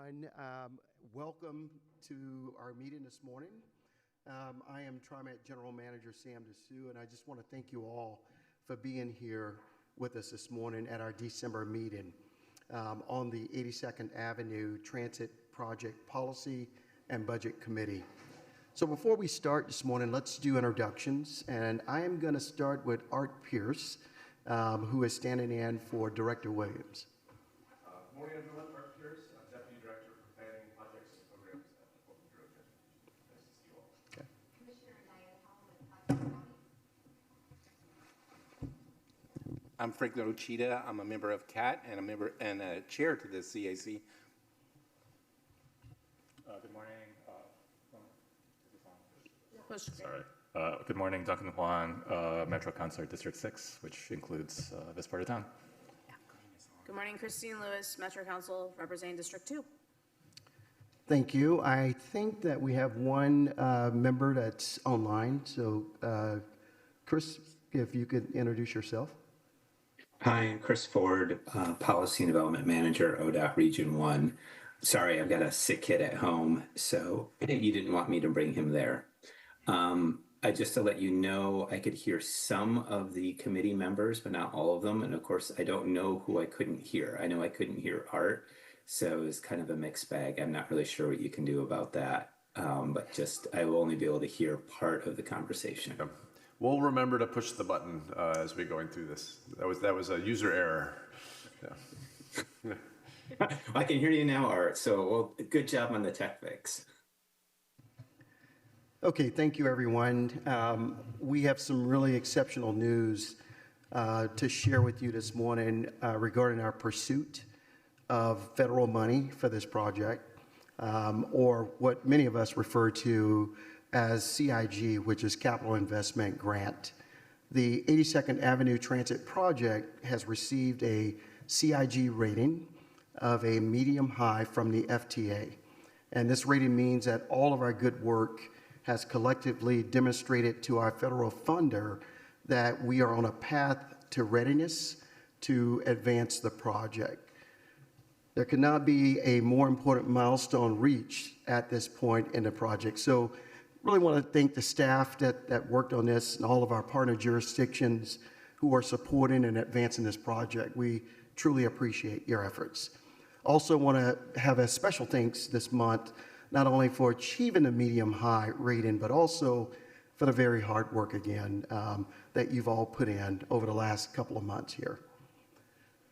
everyone. Welcome to our meeting this morning. I am TriMet General Manager Sam DeSue, and I just want to thank you all for being here with us this morning at our December meeting on the 82nd Avenue Transit Project Policy and Budget Committee. So before we start this morning, let's do introductions, and I am going to start with Art Pierce, who is standing in for Director Williams. Good morning, everyone. Art Pierce, Deputy Director for Planning, Projects, and Programs at the Portland Bureau of Transportation. Nice to see you all. Okay. Commissioner Diana Hall with Putnam County. I'm Franklin Ochita. I'm a member of CAT and a chair to the CAC. Good morning. Sorry. Good morning, Duncan Huang, Metro Concert District 6, which includes this part of town. Good morning, Christine Lewis, Metro Council, representing District 2. Thank you. I think that we have one member that's online. So, Chris, if you could introduce yourself. Hi, I'm Chris Ford, Policy and Development Manager, ODOT Region 1. Sorry, I've got a sick kid at home, so you didn't want me to bring him there. Just to let you know, I could hear some of the committee members, but not all of them. And of course, I don't know who I couldn't hear. I know I couldn't hear Art, so it's kind of a mixed bag. I'm not really sure what you can do about that, but just I will only be able to hear part of the conversation. Yep. We'll remember to push the button as we're going through this. That was a user error. Yeah. I can hear you now, Art. So, well, good job on the tech fix. Okay, thank you, everyone. We have some really exceptional news to share with you this morning regarding our pursuit of federal money for this project, or what many of us refer to as CIG, which is Capital Investment Grant. The 82nd Avenue Transit Project has received a CIG rating of a medium high from the FTA. And this rating means that all of our good work has collectively demonstrated to our federal funder that we are on a path to readiness to advance the project. There cannot be a more important milestone reached at this point in the project. So really want to thank the staff that worked on this and all of our partner jurisdictions who are supporting and advancing this project. We truly appreciate your efforts. Also want to have a special thanks this month not only for achieving the medium high rating, but also for the very hard work again that you've all put in over the last couple of months here.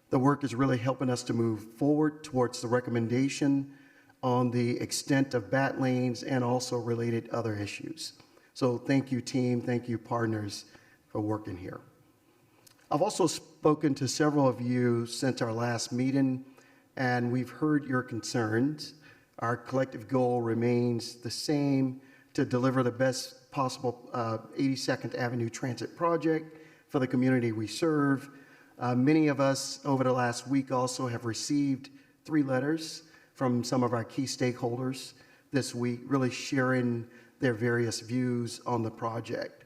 The work is really helping us to move forward towards the recommendation on the extent of BAT lanes and also related other issues. So thank you, team. Thank you, partners, for working here. I've also spoken to several of you since our last meeting, and we've heard your concerns. Our collective goal remains the same, to deliver the best possible 82nd Avenue Transit project for the community we serve. Many of us over the last week also have received 3 letters from some of our key stakeholders this week, really sharing their various views on the project.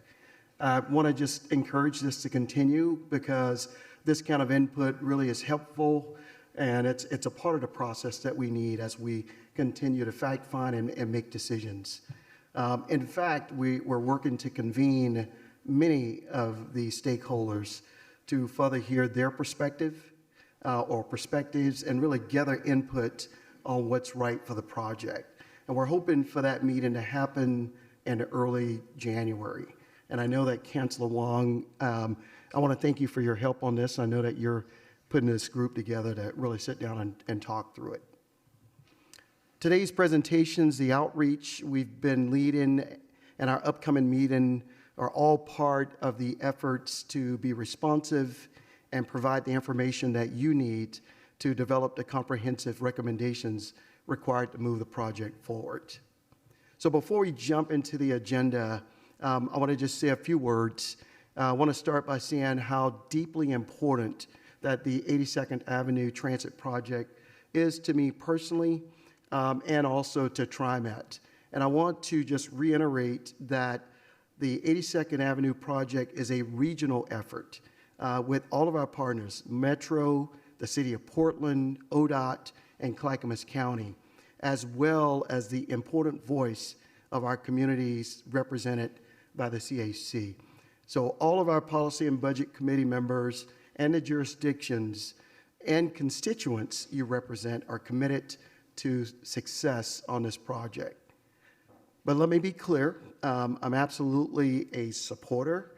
I want to just encourage this to continue because this kind of input really is helpful, and it's a part of the process that we need as we continue to fact find and make decisions. In fact, we're working to convene many of the stakeholders to further hear their perspective or perspectives and really gather input on what's right for the project. And we're hoping for that meeting to happen in early January. And I know that Councilor Wong, I want to thank you for your help on this. I know that you're putting this group together to really sit down and talk through it. Today's presentations, the outreach we've been leading, and our upcoming meeting are all part of the efforts to be responsive and provide the information that you need to develop the comprehensive recommendations required to move the project forward. So before we jump into the agenda, I want to just say a few words. I want to start by saying how deeply important that the 82nd Avenue Transit Project is to me personally, and also to TriMet. And I want to just reiterate that the 82nd Avenue project is a regional effort with all of our partners, Metro, the City of Portland, ODOT, and Clackamas County. as well as the important voice of our communities represented by the CAC. So all of our Policy and Budget Committee members and the jurisdictions and constituents you represent are committed to success on this project. But let me be clear, I'm absolutely a supporter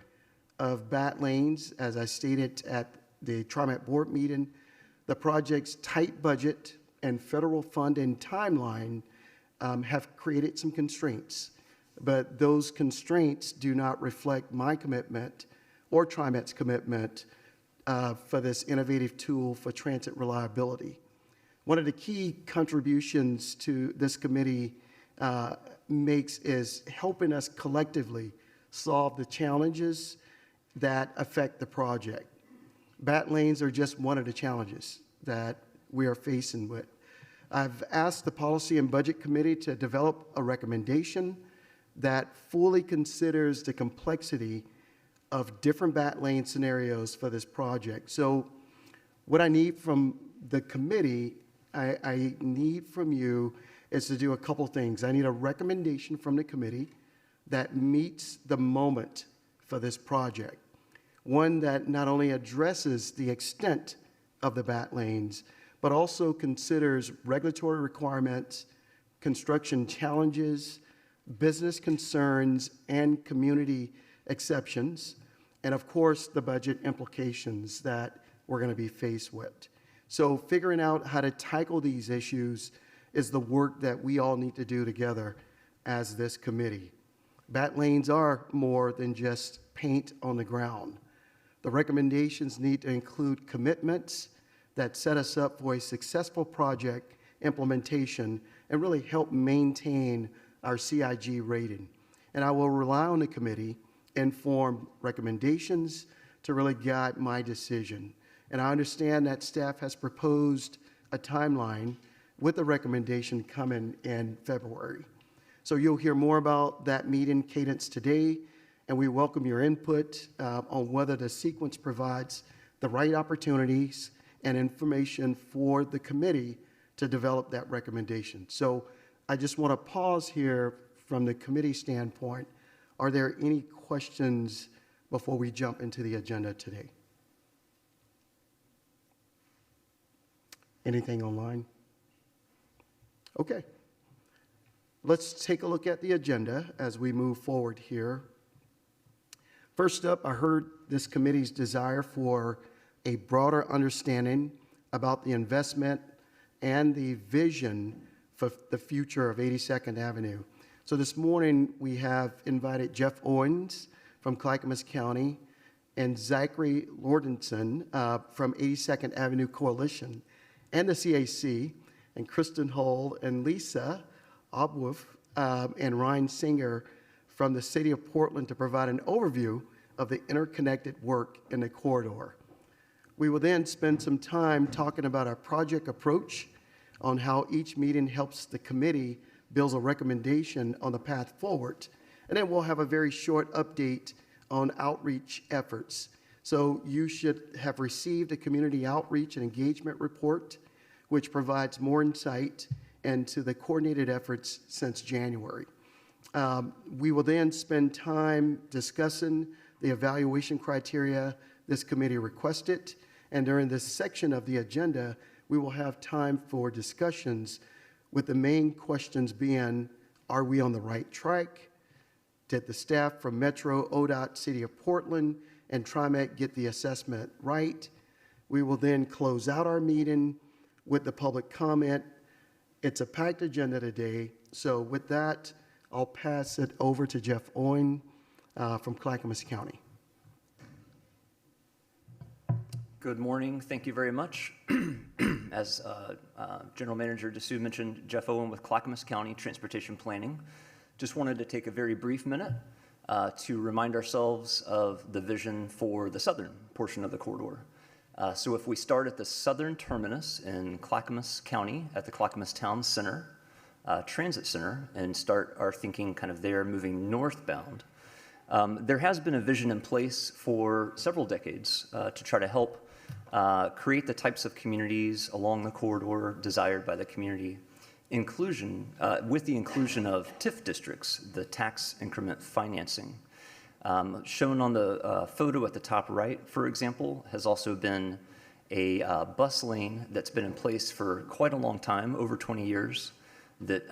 of BAT lanes. As I stated at the TriMet board meeting, the project's tight budget and federal funding timeline have created some constraints, but those constraints do not reflect my commitment or TriMet's commitment for this innovative tool for transit reliability. One of the key contributions to this committee makes is helping us collectively solve the challenges that affect the project. BAT lanes are just one of the challenges that we are facing with. I've asked the Policy and Budget Committee to develop a recommendation that fully considers the complexity of different BAT lane scenarios for this project. So what I need from the committee, I need from you is to do a couple things. I need a recommendation from the committee that meets the moment for this project. One that not only addresses the extent of the BAT lanes, but also considers regulatory requirements, construction challenges, business concerns, and community exceptions, and of course, the budget implications that we're going to be faced with. So figuring out how to tackle these issues is the work that we all need to do together as this committee. BAT lanes are more than just paint on the ground. The recommendations need to include commitments that set us up for a successful project implementation and really help maintain our CIG rating. And I will rely on the committee informed recommendations to really guide my decision. And I understand that staff has proposed a timeline with the recommendation coming in February. So you'll hear more about that meeting cadence today, and we welcome your input on whether the sequence provides the right opportunities and information for the committee to develop that recommendation. So I just want to pause here from the committee standpoint. Are there any questions before we jump into the agenda today? Anything online? Okay. Let's take a look at the agenda as we move forward here. First up, I heard this committee's desire for a broader understanding about the investment and the vision for the future of 82nd Avenue. So this morning, we have invited Jeff Owens from Clackamas County and Zachary Lordenson from 82nd Avenue Coalition and the CAC, and Kristen Hull and Lisa Obwolf and Ryan Singer from the City of Portland to provide an overview of the interconnected work in the corridor. We will then spend some time talking about our project approach on how each meeting helps the committee build a recommendation on the path forward. And then we'll have a very short update on outreach efforts. So you should have received a community outreach and engagement report, which provides more insight into the coordinated efforts since January. We will then spend time discussing the evaluation criteria this committee requested, and during this section of the agenda, we will have time for discussions with the main questions being, are we on the right track? Did the staff from Metro, ODOT, City of Portland, and TriMet get the assessment right? We will then close out our meeting with the public comment. It's a packed agenda today, so with that, I'll pass it over to Jeff Owen from Clackamas County. Good morning. Thank you very much. As General Manager DeSue mentioned, Jeff Owen with Clackamas County Transportation Planning. Just wanted to take a very brief minute to remind ourselves of the vision for the southern portion of the corridor. So if we start at the southern terminus in Clackamas County at the Clackamas Town Center, Transit Center, and start our thinking kind of there moving northbound, there has been a vision in place for several decades to try to help create the types of communities along the corridor desired by the community with the inclusion of TIF districts, the tax increment financing. Shown on the photo at the top right, for example, has also been a bus lane that's been in place for quite a long time, over 20 years, that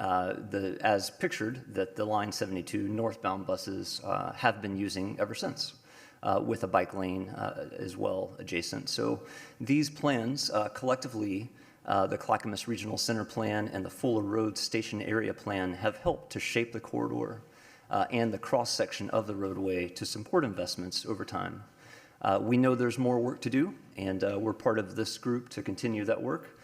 as pictured, that the Line 72 northbound buses have been using ever since, with a bike lane as well adjacent. So these plans collectively, the Clackamas Regional Center Plan and the Fuller Road Station Area Plan, have helped to shape the corridor and the cross-section of the roadway to support investments over time. We know there's more work to do, and we're part of this group to continue that work.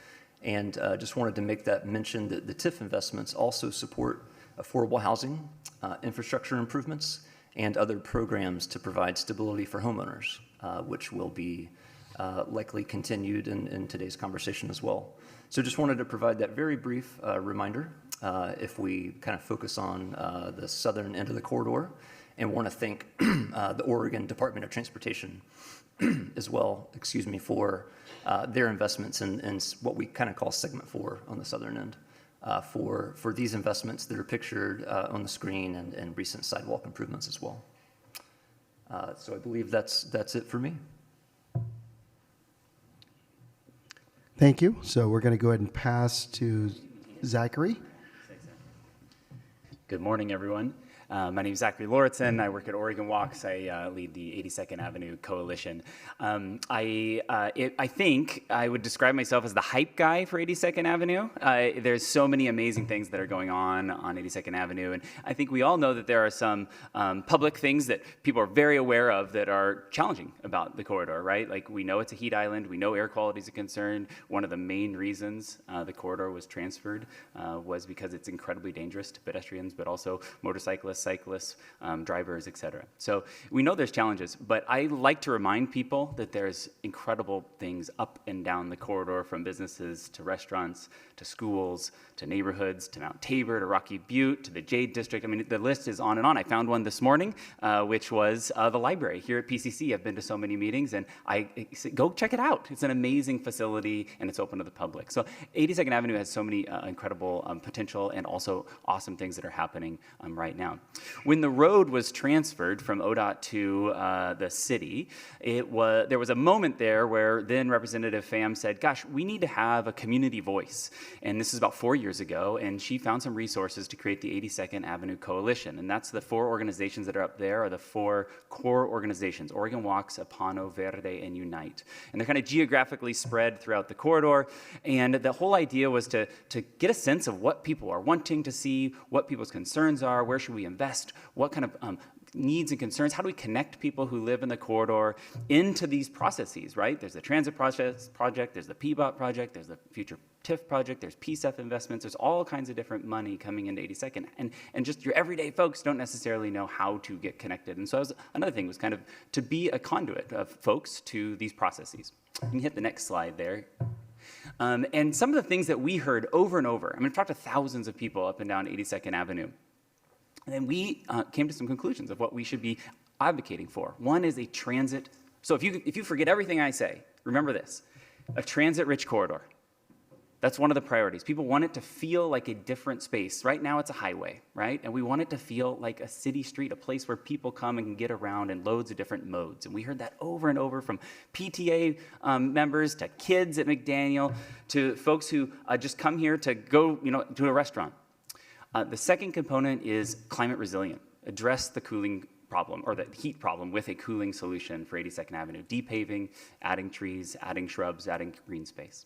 And just wanted to make that mention that the TIF investments also support affordable housing, infrastructure improvements, and other programs to provide stability for homeowners, which will be likely continued in today's conversation as well. So just wanted to provide that very brief reminder if we kind of focus on the southern end of the corridor, and want to thank the Oregon Department of Transportation as well, for their investments in what we kind of call segment 4 on the southern end, for these investments that are pictured on the screen, and recent sidewalk improvements as well. So I believe that's it for me. Thank you. So we're going to go ahead and pass to Zachary. Good morning, everyone. My name is Zachary Lauritsen. I work at Oregon Walks. I lead the 82nd Avenue Coalition. I think I would describe myself as the hype guy for 82nd Avenue. There's so many amazing things that are going on 82nd Avenue, and I think we all know that there are some public things that people are very aware of that are challenging about the corridor, right? Like, we know it's a heat island. We know air quality is a concern. One of the main reasons the corridor was transferred was because it's incredibly dangerous to pedestrians, but also motorcyclists, cyclists, drivers, etc. So we know there's challenges, but I like to remind people that there's incredible things up and down the corridor, from businesses to restaurants to schools to neighborhoods to Mount Tabor to Rocky Butte to the Jade District. I mean, the list is on and on. I found one this morning, which was the library here at PCC. I've been to so many meetings, and go check it out. It's an amazing facility, and it's open to the public. So 82nd Avenue has so many incredible potential and also awesome things that are happening right now. When the road was transferred from ODOT to the city, there was a moment there where then Representative Pham said, gosh, we need to have a community voice. And this is about 4 years ago, and she found some resources to create the 82nd Avenue Coalition. And that's the 4 organizations that are up there, are the 4 core organizations: Oregon Walks, Apano, Verde, and Unite. And they're kind of geographically spread throughout the corridor. And the whole idea was to get a sense of what people are wanting to see, what people's concerns are, where should we invest, what kind of needs and concerns, how do we connect people who live in the corridor into these processes, right? There's the transit project, there's the PBOT project, there's the future TIF project, there's PSEF investments, there's all kinds of different money coming into 82nd, and just your everyday folks don't necessarily know how to get connected. And so another thing was kind of to be a conduit of folks to these processes. You can hit the next slide there. And some of the things that we heard over and over, I mean, I've talked to thousands of people up and down 82nd Avenue, and then we came to some conclusions of what we should be advocating for. One is a transit. So if you forget everything I say, remember this: a transit-rich corridor. That's one of the priorities. People want it to feel like a different space. Right now it's a highway, right? And we want it to feel like a city street, a place where people come and can get around in loads of different modes. And we heard that over and over from PTA members to kids at McDaniel to folks who just come here to go, to a restaurant. The second component is climate resilient. Address the cooling problem, or the heat problem, with a cooling solution for 82nd Avenue. Depaving, adding trees, adding shrubs, adding green space.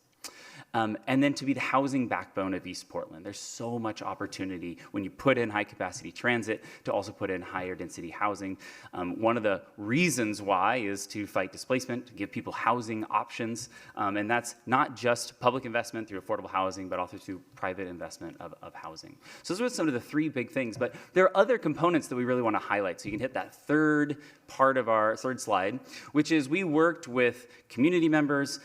And then to be the housing backbone of East Portland. There's so much opportunity when you put in high-capacity transit to also put in higher-density housing. One of the reasons why is to fight displacement, to give people housing options, and that's not just public investment through affordable housing, but also through private investment of housing. So those are some of the 3 big things, but there are other components that we really want to highlight. So you can hit that third part of our third slide, which is we worked with community members,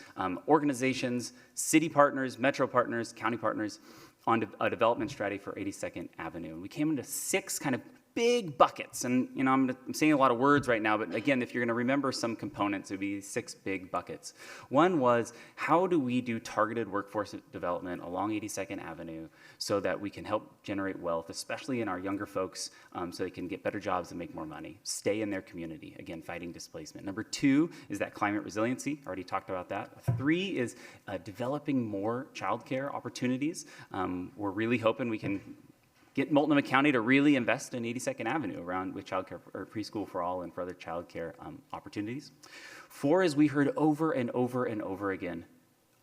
organizations, city partners, metro partners, county partners on a development strategy for 82nd Avenue. And we came into 6 kind of big buckets. And, I'm saying a lot of words right now, but again, if you're going to remember some components, it would be 6 big buckets. One was, how do we do targeted workforce development along 82nd Avenue so that we can help generate wealth, especially in our younger folks, so they can get better jobs and make more money, stay in their community, again, fighting displacement. Number 2 is that climate resiliency. Already talked about that. 3 is developing more childcare opportunities. We're really hoping we can get Multnomah County to really invest in 82nd Avenue around with childcare or preschool for all and for other childcare opportunities. 4 is we heard over and over and over again,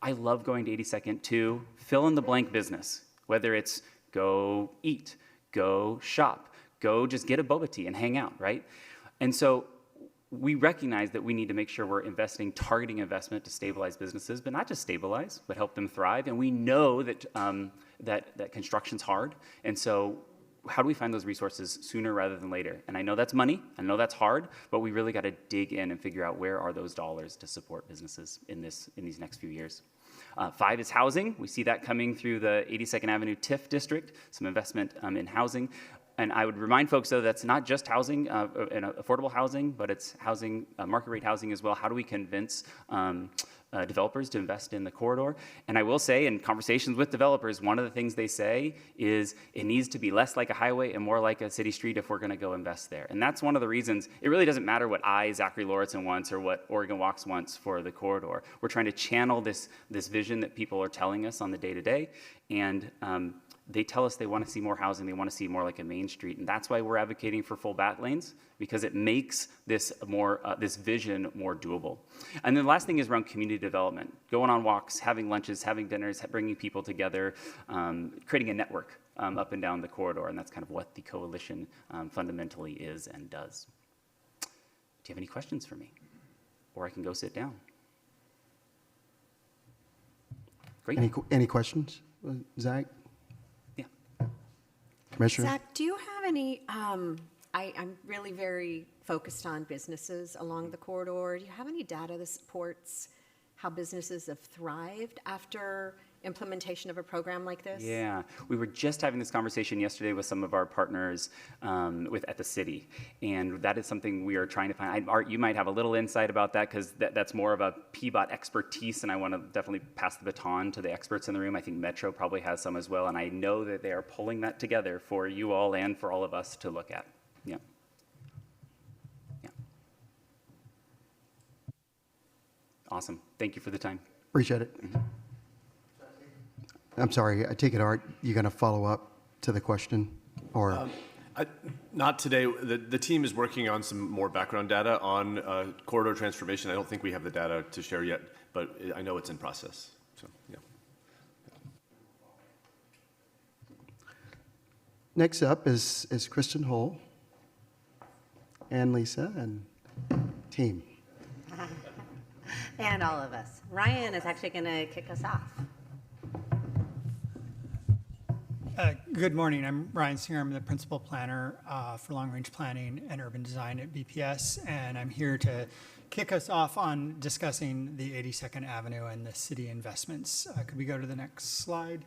I love going to 82nd to fill in the blank business, whether it's go eat, go shop, go just get a boba tea and hang out, right? And so we recognize that we need to make sure we're targeting investment to stabilize businesses, but not just stabilize, but help them thrive. And we know that that construction's hard. And so how do we find those resources sooner rather than later? And I know that's money, I know that's hard, but we really got to dig in and figure out where are those dollars to support businesses in these next few years. 5 is housing. We see that coming through the 82nd Avenue TIF district, some investment in housing. And I would remind folks, though, that's not just housing and affordable housing, but it's housing, market rate housing as well. How do we convince developers to invest in the corridor? And I will say, in conversations with developers, one of the things they say is it needs to be less like a highway and more like a city street if we're going to go invest there. And that's one of the reasons it really doesn't matter what Zachary Lauritsen wants or what Oregon Walks wants for the corridor. We're trying to channel this vision that people are telling us on the day-to-day, and they tell us they want to see more housing, they want to see more like a Main Street, and that's why we're advocating for full bat lanes, because it makes this this vision more doable. And then the last thing is around community development, going on walks, having lunches, having dinners, bringing people together, creating a network up and down the corridor, and that's kind of what the coalition fundamentally is and does. Do you have any questions for me? Or I can go sit down. Great. Any questions, Zach? Yeah. Commissioner? Zach, do you have any, I'm really very focused on businesses along the corridor. Do you have any data that supports how businesses have thrived after implementation of a program like this? Yeah, we were just having this conversation yesterday with some of our partners at the city, and that is something we are trying to find. Art, you might have a little insight about that, because that's more of a PBOT expertise, and I want to definitely pass the baton to the experts in the room. I think Metro probably has some as well, and I know that they are pulling that together for you all and for all of us to look at. Yeah. Yeah. Awesome. Thank you for the time. Appreciate it. Mm-hmm. I'm sorry, I take it, Art, you're going to follow up to the question? Or Not today. The team is working on some more background data on corridor transformation. I don't think we have the data to share yet, but I know it's in process. So, yeah. Next up is Kristen Hull and Lisa and team. And all of us. Ryan is actually going to kick us off. Good morning. I'm Ryan Singer. I'm the principal planner for long-range planning and urban design at BPS, and I'm here to kick us off on discussing the 82nd Avenue and the city investments. Could we go to the next slide?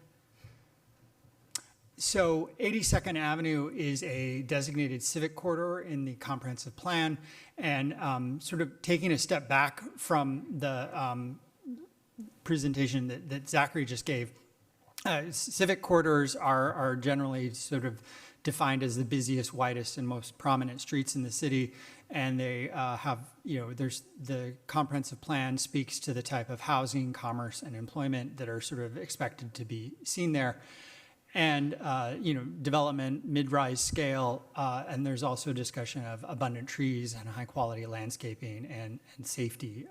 So 82nd Avenue is a designated civic corridor in the comprehensive plan, and sort of taking a step back from the presentation that Zachary just gave, civic corridors are generally sort of defined as the busiest, widest, and most prominent streets in the city, and they have, there's the comprehensive plan speaks to the type of housing, commerce, and employment that are sort of expected to be seen there. And, development, mid-rise scale, and there's also discussion of abundant trees and high-quality landscaping and safety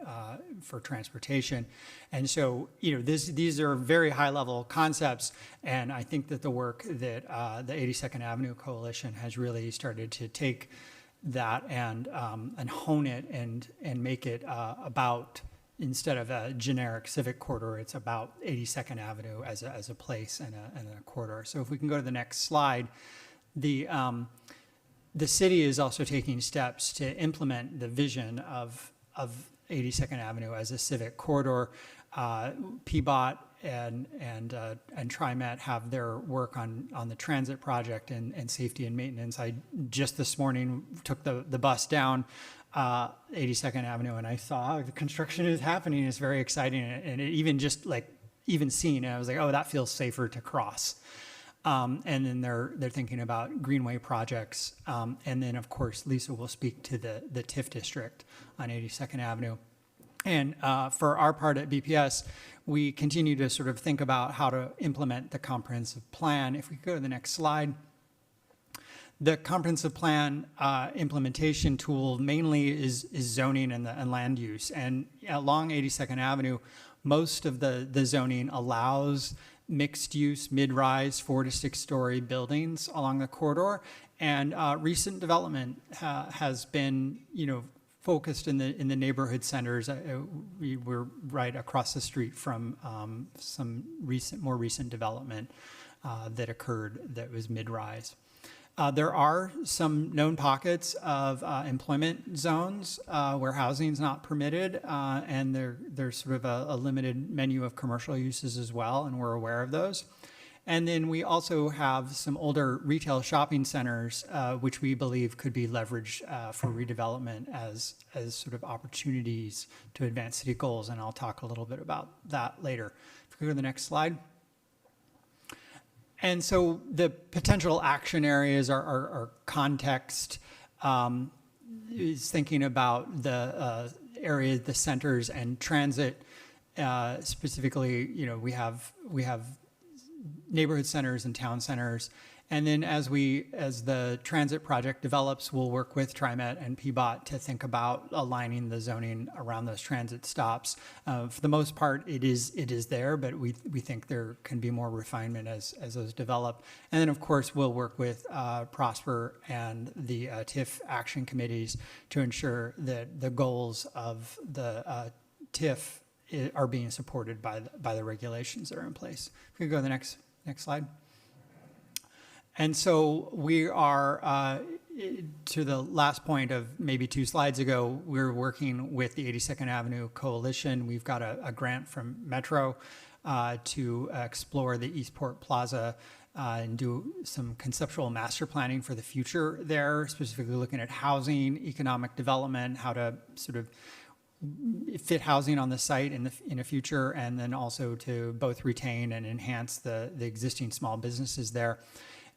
for transportation. And so, these are very high-level concepts, and I think that the work that the 82nd Avenue Coalition has really started to take that and hone it and make it about, instead of a generic civic corridor, it's about 82nd Avenue as a place and a corridor. So if we can go to the next slide, the city is also taking steps to implement the vision of 82nd Avenue as a civic corridor. PBOT TriMet have their work on the transit project and safety and maintenance. I just this morning took the bus down 82nd Avenue, and I saw the construction is happening. It's very exciting, and it even seeing it, I was like, oh, that feels safer to cross. And then they're thinking about greenway projects, and then of course Lisa will speak to the TIF district on 82nd Avenue. And for our part at BPS, we continue to sort of think about how to implement the comprehensive plan. If we could go to the next slide. The comprehensive plan implementation tool mainly is zoning and land use. And along 82nd Avenue, most of the zoning allows mixed use, mid-rise, 4 to 6 story buildings along the corridor. And recent development has been, focused in the neighborhood centers. We're right across the street from some more recent development that occurred that was mid-rise. There are some known pockets of employment zones where housing is not permitted, and there's sort of a limited menu of commercial uses as well, and we're aware of those. And then we also have some older retail shopping centers, which we believe could be leveraged for redevelopment as sort of opportunities to advance city goals, and I'll talk a little bit about that later. If we go to the next slide. And so the potential action areas are context, is thinking about the area, the centers, and transit. Specifically, we have neighborhood centers and town centers. And then as the transit project develops, we'll work with TriMet and PBOT to think about aligning the zoning around those transit stops. For the most part, it is there, but we think there can be more refinement as those develop. And then, of course, we'll work with Prosper and the TIF action committees to ensure that the goals of the TIF are being supported by the regulations that are in place. If we could go to the next slide. And so we are, to the last point of maybe 2 slides ago, we're working with the 82nd Avenue Coalition. We've got a grant from Metro to explore the Eastport Plaza and do some conceptual master planning for the future there, specifically looking at housing, economic development, how to sort of fit housing on the site in the future, and then also to both retain and enhance the existing small businesses there.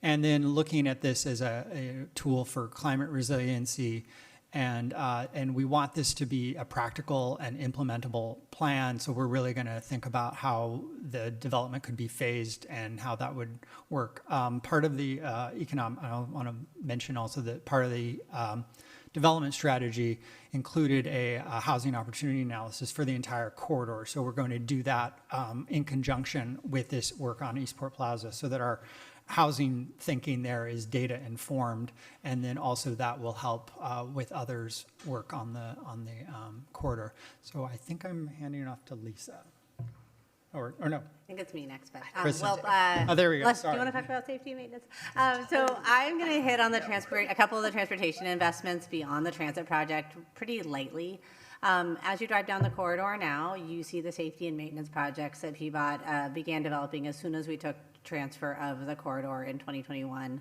And then looking at this as a tool for climate resiliency, and we want this to be a practical and implementable plan. So we're really going to think about how the development could be phased and how that would work. Part of the I want to mention also that part of the development strategy included a housing opportunity analysis for the entire corridor. So we're going to do that in conjunction with this work on Eastport Plaza, so that our housing thinking there is data informed, and then also that will help with others' work on the corridor. So I think I'm handing it off to Lisa, or no. I think it's me next, but Kristen. well, There we go. do you Sorry. want to talk about safety and maintenance? So I'm going to hit on a couple of the transportation investments beyond the transit project pretty lightly. As you drive down the corridor now, you see the safety and maintenance projects that PBOT began developing as soon as we took transfer of the corridor in 2021,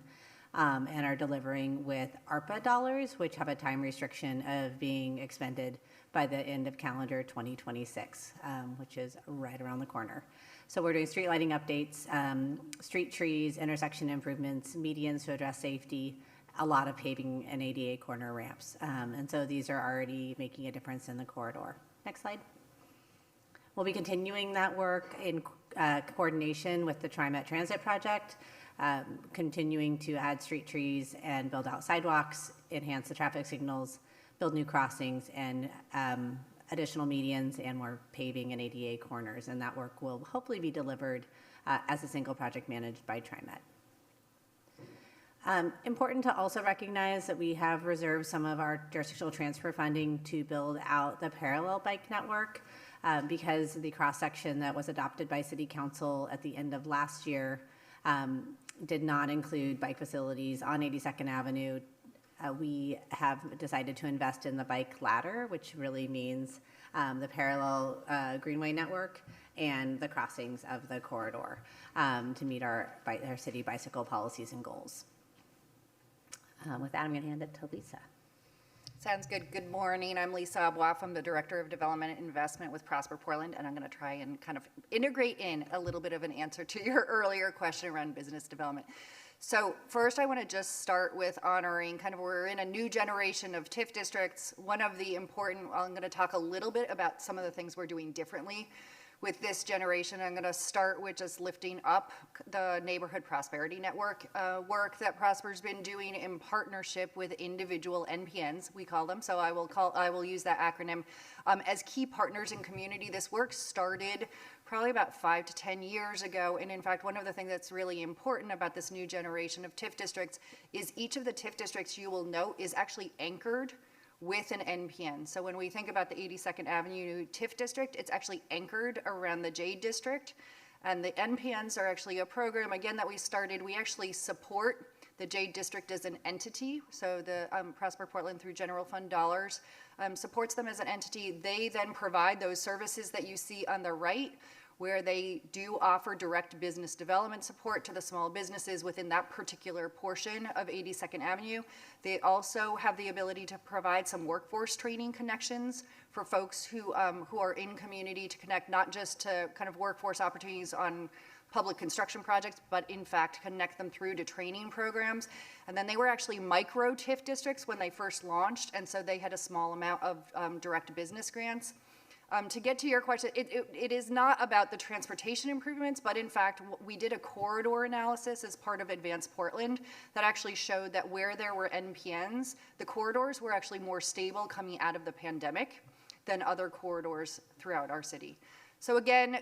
and are delivering with ARPA dollars, which have a time restriction of being expended by the end of calendar 2026, which is right around the corner. So we're doing street lighting updates, street trees, intersection improvements, medians to address safety, a lot of paving and ADA corner ramps. And so these are already making a difference in the corridor. Next slide. We'll be continuing that work in coordination with the TriMet Transit Project, continuing to add street trees and build out sidewalks, enhance the traffic signals, build new crossings, and additional medians and more paving and ADA corners. And that work will hopefully be delivered as a single project managed by TriMet. Important to also recognize that we have reserved some of our jurisdictional transfer funding to build out the parallel bike network, because the cross-section that was adopted by City Council at the end of last year did not include bike facilities on 82nd Avenue. We have decided to invest in the bike ladder, which really means the parallel Greenway network, and the crossings of the corridor to meet our city bicycle policies and goals. With that, I'm going to hand it to Lisa. Sounds good. Good morning. I'm Lisa Aboif. I'm the Director of Development and Investment with Prosper Portland, and I'm going to try and kind of integrate in a little bit of an answer to your earlier question around business development. So first, I want to just start with honoring we're in a new generation of TIF districts. One of the important, I'm going to talk a little bit about some of the things we're doing differently with this generation. I'm going to start with just lifting up the Neighborhood Prosperity Network work that Prosper's been doing in partnership with individual NPNs, we call them. So I will use that acronym as key partners in community. This work started probably about 5 to 10 years ago. And in fact, one of the things that's really important about this new generation of TIF districts is each of the TIF districts, you will note, is actually anchored with an NPN. So when we think about the 82nd Avenue TIF district, it's actually anchored around the Jade district. And the NPNs are actually a program, again, that we started. We actually support the Jade district as an entity. So the Prosper Portland, through general fund dollars, supports them as an entity. They then provide those services that you see on the right, where they do offer direct business development support to the small businesses within that particular portion of 82nd Avenue. They also have the ability to provide some workforce training connections for folks who are in community, to connect not just to kind of workforce opportunities on public construction projects, but in fact connect them through to training programs. And then they were actually micro TIF districts when they first launched, and so they had a small amount of direct business grants. To get to your question, it is not about the transportation improvements, but in fact, we did a corridor analysis as part of Advance Portland that actually showed that where there were NPNs, the corridors were actually more stable coming out of the pandemic than other corridors throughout our city. So again,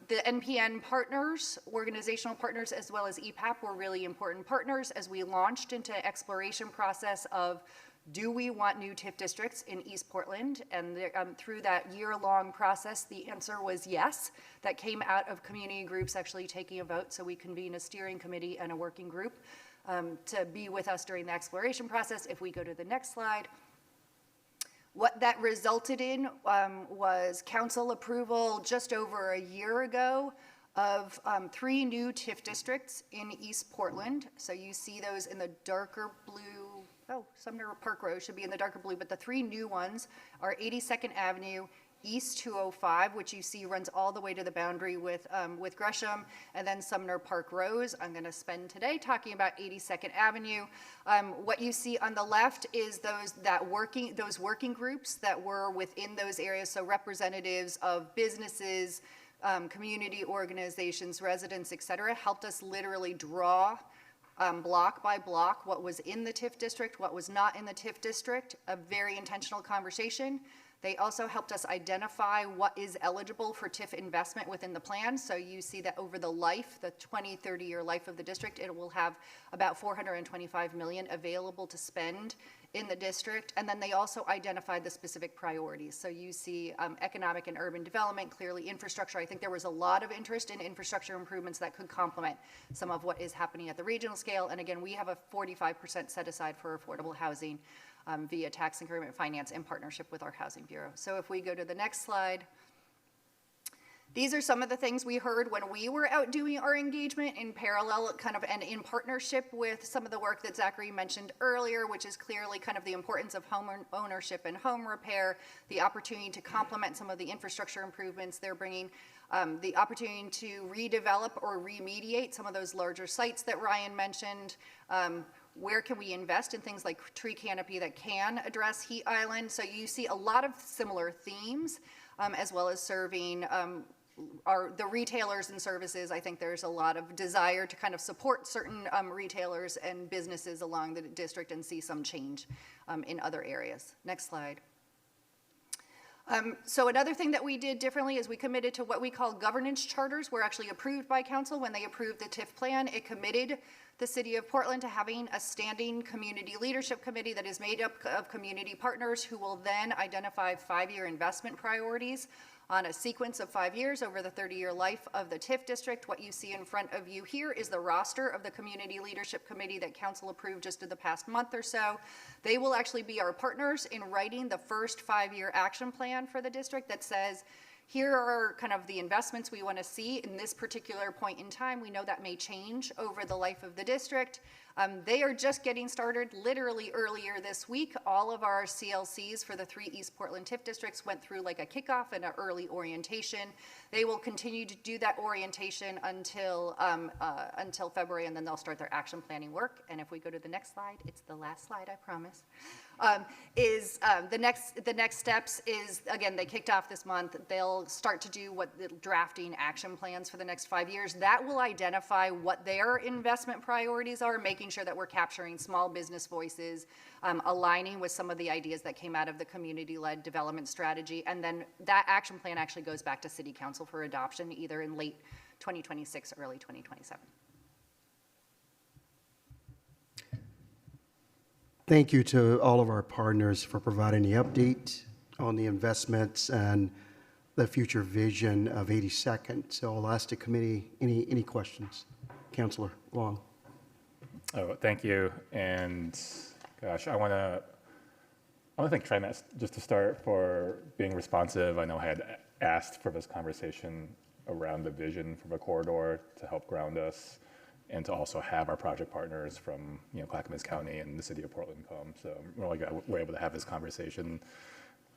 the NPN partners, organizational partners, as well as EPAP were really important partners as we launched into exploration process of, do we want new TIF districts in East Portland? And through that year-long process, the answer was yes. That came out of community groups actually taking a vote. So we convened a steering committee and a working group to be with us during the exploration process. If we go to the next slide. What that resulted in was council approval just over a year ago of 3 new TIF districts in East Portland. So you see those in the darker blue. Oh, Sumner Park Road should be in the darker blue, but the 3 new ones are 82nd Avenue, East 205, which you see runs all the way to the boundary with Gresham, and then Sumner Park Rose. I'm going to spend today talking about 82nd Avenue. What you see on the left is those working groups that were within those areas, so representatives of businesses, community organizations, residents, et cetera, helped us literally draw block by block what was in the TIF district, what was not in the TIF district, a very intentional conversation. They also helped us identify what is eligible for TIF investment within the plan. So you see that over the life, the 20, 30-year life of the district, it will have about $425 million available to spend in the district. And then they also identified the specific priorities. So you see economic and urban development, clearly infrastructure. I think there was a lot of interest in infrastructure improvements that could complement some of what is happening at the regional scale. And again, we have a 45% set aside for affordable housing via tax increment finance in partnership with our Housing Bureau. So if we go to the next slide. These are some of the things we heard when we were out doing our engagement in parallel and in partnership with some of the work that Zachary mentioned earlier, which is clearly kind of the importance of home ownership and home repair, the opportunity to complement some of the infrastructure improvements they're bringing, the opportunity to redevelop or remediate some of those larger sites that Ryan mentioned. Where can we invest in things like tree canopy that can address heat island? So you see a lot of similar themes, as well as serving the retailers and services. I think there's a lot of desire to kind of support certain retailers and businesses along the district and see some change in other areas. Next slide. So another thing that we did differently is we committed to what we call governance charters. Were actually approved by council when they approved the TIF plan. It committed the city of Portland to having a standing community leadership committee that is made up of community partners who will then identify 5-year investment priorities on a sequence of 5 years over the 30-year life of the TIF district. What you see in front of you here is the roster of the Community Leadership Committee that Council approved just in the past month or so. They will actually be our partners in writing the first 5-year action plan for the district that says, here are kind of the investments we want to see in this particular point in time. We know that may change over the life of the district. They are just getting started literally earlier this week. All of our CLCs for the 3 East Portland TIF districts went through like a kickoff and an early orientation. They will continue to do that orientation until February, and then they'll start their action planning work. And if we go to the next slide, it's the last slide, I promise. The next steps is, again, they kicked off this month. They'll start to do what the drafting action plans for the next 5 years. That will identify what their investment priorities are, making sure that we're capturing small business voices, aligning with some of the ideas that came out of the community-led development strategy. And then that action plan actually goes back to City Council for adoption either in late 2026 or early 2027. Thank you to all of our partners for providing the update on the investments and the future vision of 82nd. So I'll ask the committee, any questions? Councilor Long. Oh, thank you. And gosh, I want to thank TriMet just to start for being responsive. I know I had asked for this conversation around the vision for the corridor to help ground us, and to also have our project partners from Clackamas County and the city of Portland come. So I'm really glad we're able to have this conversation.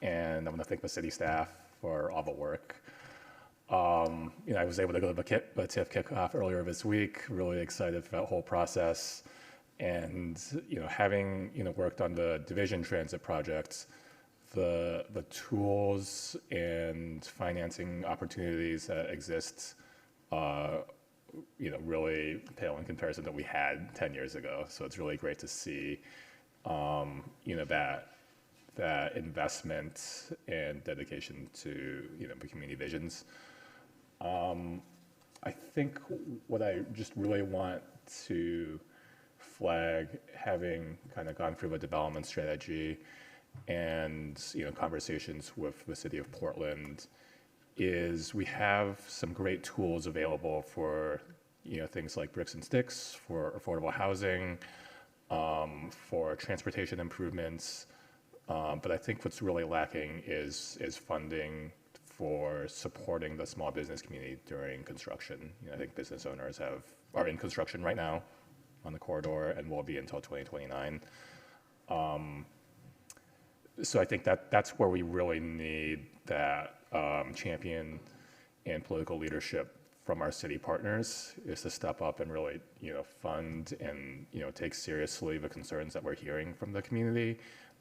And I want to thank the city staff for all the work. I was able to go to the TIF kickoff earlier this week, really excited for that whole process. And having worked on the Division Transit project, the tools and financing opportunities that exist really pale in comparison that we had 10 years ago. So it's really great to see, that investment and dedication to, the community visions. I think what I just really want to flag, having kind of gone through the development strategy and, conversations with the city of Portland, is we have some great tools available for things like bricks and sticks, for affordable housing, for transportation improvements. But I think what's really lacking is funding for supporting the small business community during construction. I think business owners are in construction right now on the corridor and will be until 2029. So I think that's where we really need that champion and political leadership from our city partners, is to step up and really, fund and, take seriously the concerns that we're hearing from the community.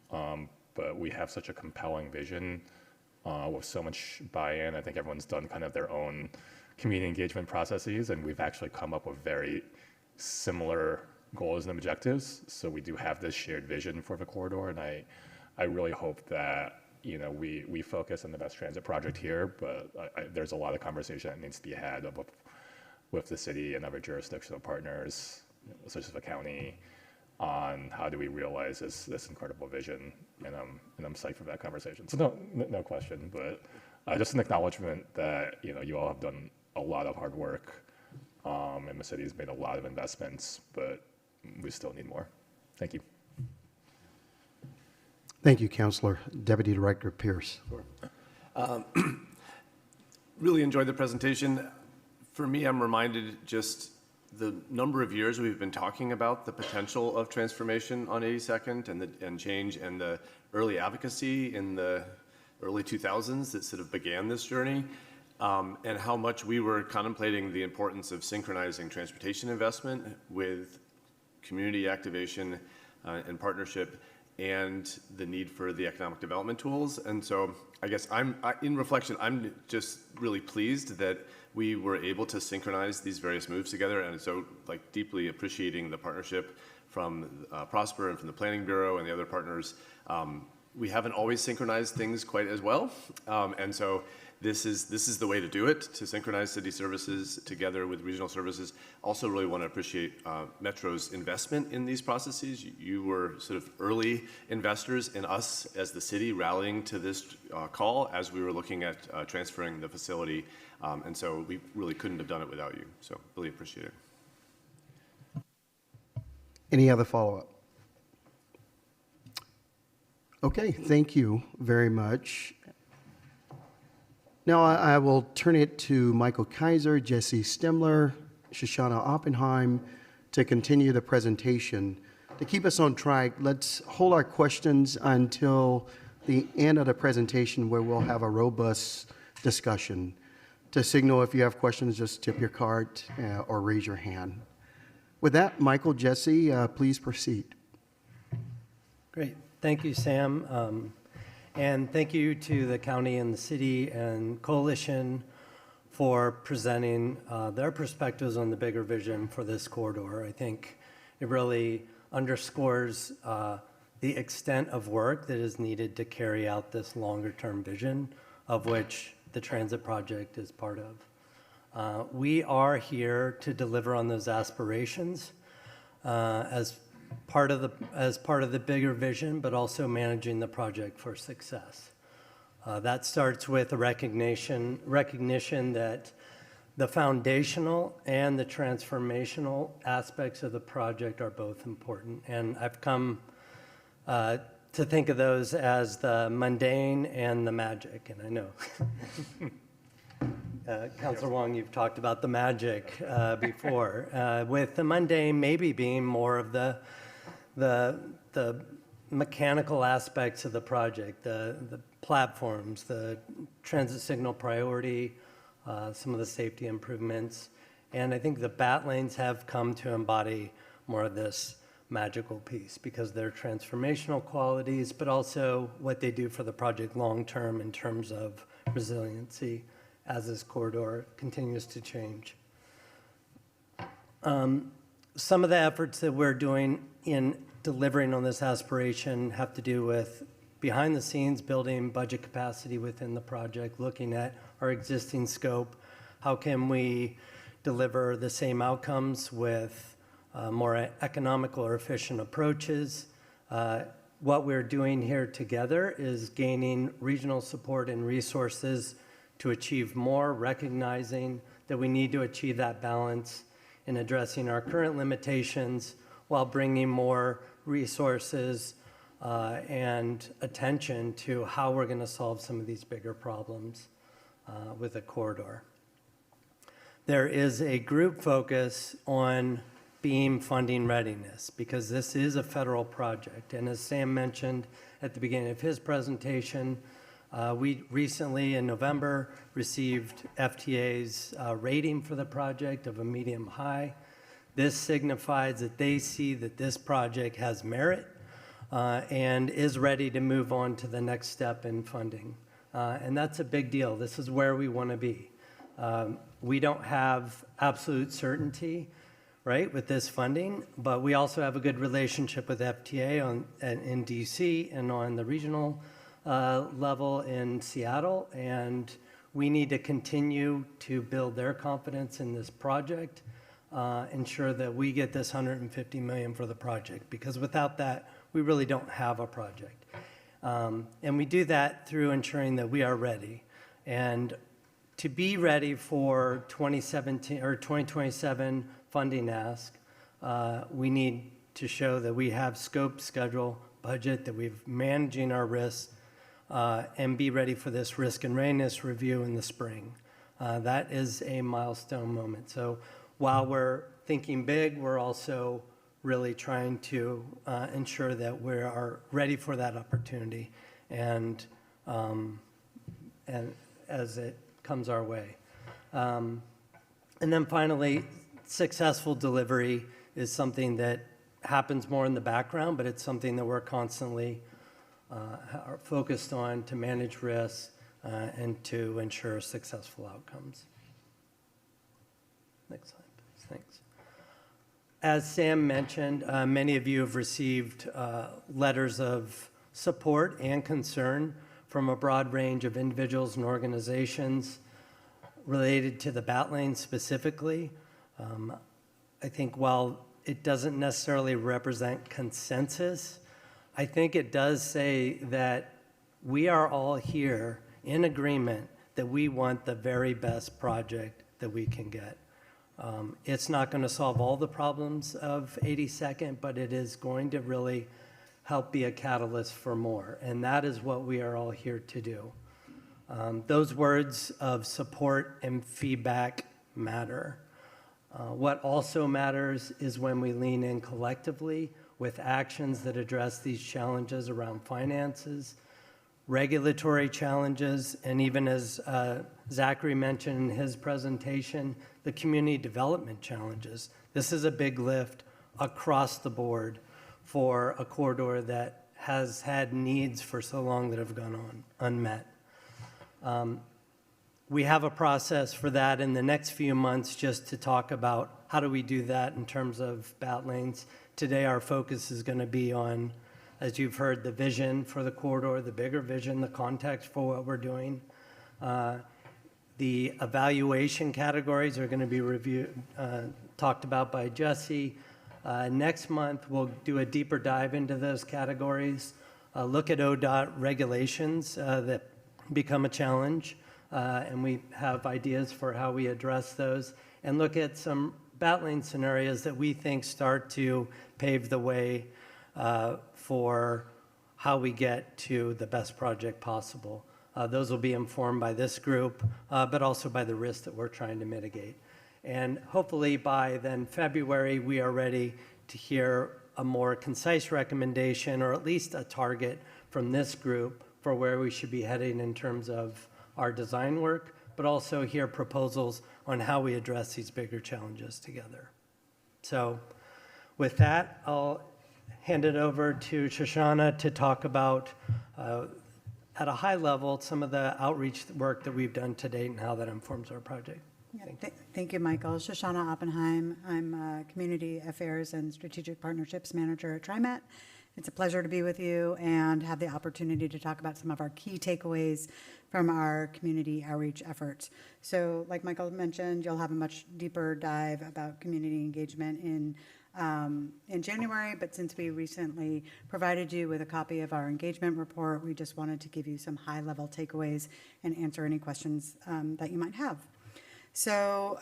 But we have such a compelling vision with so much buy-in. I think everyone's done kind of their own community engagement processes, and we've actually come up with very similar goals and objectives. So we do have this shared vision for the corridor, and I really hope that we focus on the best transit project here, but there's a lot of conversation that needs to be had with the city and other jurisdictional partners, such as the county, on how do we realize this incredible vision, and I'm psyched for that conversation. So no question, but just an acknowledgement that you all have done a lot of hard work, and the city's made a lot of investments, but we still need more. Thank you. Thank you, Councilor. Deputy Director Pierce. Really enjoyed the presentation. For me, I'm reminded just the number of years we've been talking about the potential of transformation on 82nd and change, and the early advocacy in the early 2000s that sort of began this journey, and how much we were contemplating the importance of synchronizing transportation investment with community activation and partnership, and the need for the economic development tools. And so I guess in reflection, I'm just really pleased that we were able to synchronize these various moves together, and so deeply appreciating the partnership from Prosper and from the Planning Bureau and the other partners. We haven't always synchronized things quite as well, and so this is the way to do it, to synchronize city services together with regional services. Also really want to appreciate Metro's investment in these processes. You were sort of early investors in us as the city rallying to this call as we were looking at transferring the facility. And so we really couldn't have done it without you. So really appreciate it. Any other follow-up? Okay, thank you very much. Now I will turn it to Michael Kaiser, Jesse Stemler, Shoshana Oppenheim to continue the presentation. To keep us on track, let's hold our questions until the end of the presentation where we'll have a robust discussion. To signal if you have questions, just tip your card or raise your hand. With that, Michael, Jesse, please proceed. Great. Thank you, Sam. And thank you to the county and the city and coalition for presenting their perspectives on the bigger vision for this corridor. I think it really underscores the extent of work that is needed to carry out this longer-term vision, of which the transit project is part of. We are here to deliver on those aspirations as part of the bigger vision, but also managing the project for success. That starts with a recognition that the foundational and the transformational aspects of the project are both important. And I've come to think of those as the mundane and the magic, and I know. Councilor Wong, you've talked about the magic before, with the mundane maybe being more of the mechanical aspects of the project, the platforms, the transit signal priority, some of the safety improvements. And I think the BAT lanes have come to embody more of this magical piece because they're transformational qualities, but also what they do for the project long-term in terms of resiliency as this corridor continues to change. Some of the efforts that we're doing in delivering on this aspiration have to do with behind the scenes building budget capacity within the project, looking at our existing scope. How can we deliver the same outcomes with more economical or efficient approaches? What we're doing here together is gaining regional support and resources to achieve more, recognizing that we need to achieve that balance in addressing our current limitations while bringing more resources and attention to how we're going to solve some of these bigger problems with the corridor. There is a group focus on BEAM funding readiness because this is a federal project. And as Sam mentioned at the beginning of his presentation, we recently, in November, received FTA's rating for the project of a medium high. This signifies that they see that this project has merit and is ready to move on to the next step in funding. And that's a big deal. This is where we want to be. We don't have absolute certainty, right, with this funding, but we also have a good relationship with FTA in DC and on the regional level in Seattle, and we need to continue to build their confidence in this project, ensure that we get this $150 million for the project, because without that, we really don't have a project. And we do that through ensuring that we are ready. And to be ready for 2017 or 2027 funding ask, we need to show that we have scope, schedule, budget, that we're managing our risks, and be ready for this risk and readiness review in the spring. That is a milestone moment. So while we're thinking big, we're also really trying to ensure that we are ready for that opportunity and as it comes our way. And then finally, successful delivery is something that happens more in the background, but it's something that we're constantly are focused on to manage risks and to ensure successful outcomes. Next slide, please. Thanks. As Sam mentioned, many of you have received letters of support and concern from a broad range of individuals and organizations related to the BAT lane specifically. I think while it doesn't necessarily represent consensus, I think it does say that we are all here in agreement that we want the very best project that we can get. It's not going to solve all the problems of 82nd, but it is going to really help be a catalyst for more. And that is what we are all here to do. Those words of support and feedback matter. What also matters is when we lean in collectively with actions that address these challenges around finances, regulatory challenges, and even as Zachary mentioned in his presentation, the community development challenges. This is a big lift across the board for a corridor that has had needs for so long that have gone on unmet. We have a process for that in the next few months just to talk about how do we do that in terms of BAT lanes. Today our focus is going to be on, as you've heard, the vision for the corridor, the bigger vision, the context for what we're doing. The evaluation categories are going to be talked about by Jesse. Next month, we'll do a deeper dive into those categories, look at ODOT regulations that become a challenge, and we have ideas for how we address those, and look at some BAT lane scenarios that we think start to pave the way for how we get to the best project possible. Those will be informed by this group, but also by the risks that we're trying to mitigate. And hopefully by then February, we are ready to hear a more concise recommendation or at least a target from this group for where we should be heading in terms of our design work, but also hear proposals on how we address these bigger challenges together. So with that, I'll hand it over to Shoshana to talk about, at a high level, some of the outreach work that we've done to date and how that informs our project. Yeah, thank you, Michael. Shoshana Oppenheim. I'm Community Affairs and Strategic Partnerships Manager at TriMet. It's a pleasure to be with you and have the opportunity to talk about some of our key takeaways from our community outreach efforts. So like Michael mentioned, you'll have a much deeper dive about community engagement in January, but since we recently provided you with a copy of our engagement report, we just wanted to give you some high-level takeaways and answer any questions that you might have. So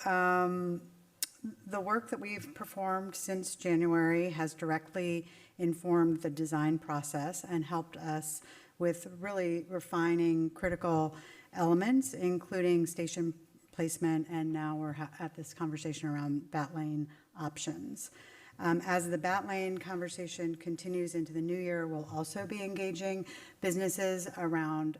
the work that we've performed since January has directly informed the design process and helped us with really refining critical elements, including station placement, and now we're at this conversation around BAT lane options. As the BAT lane conversation continues into the new year, we'll also be engaging businesses around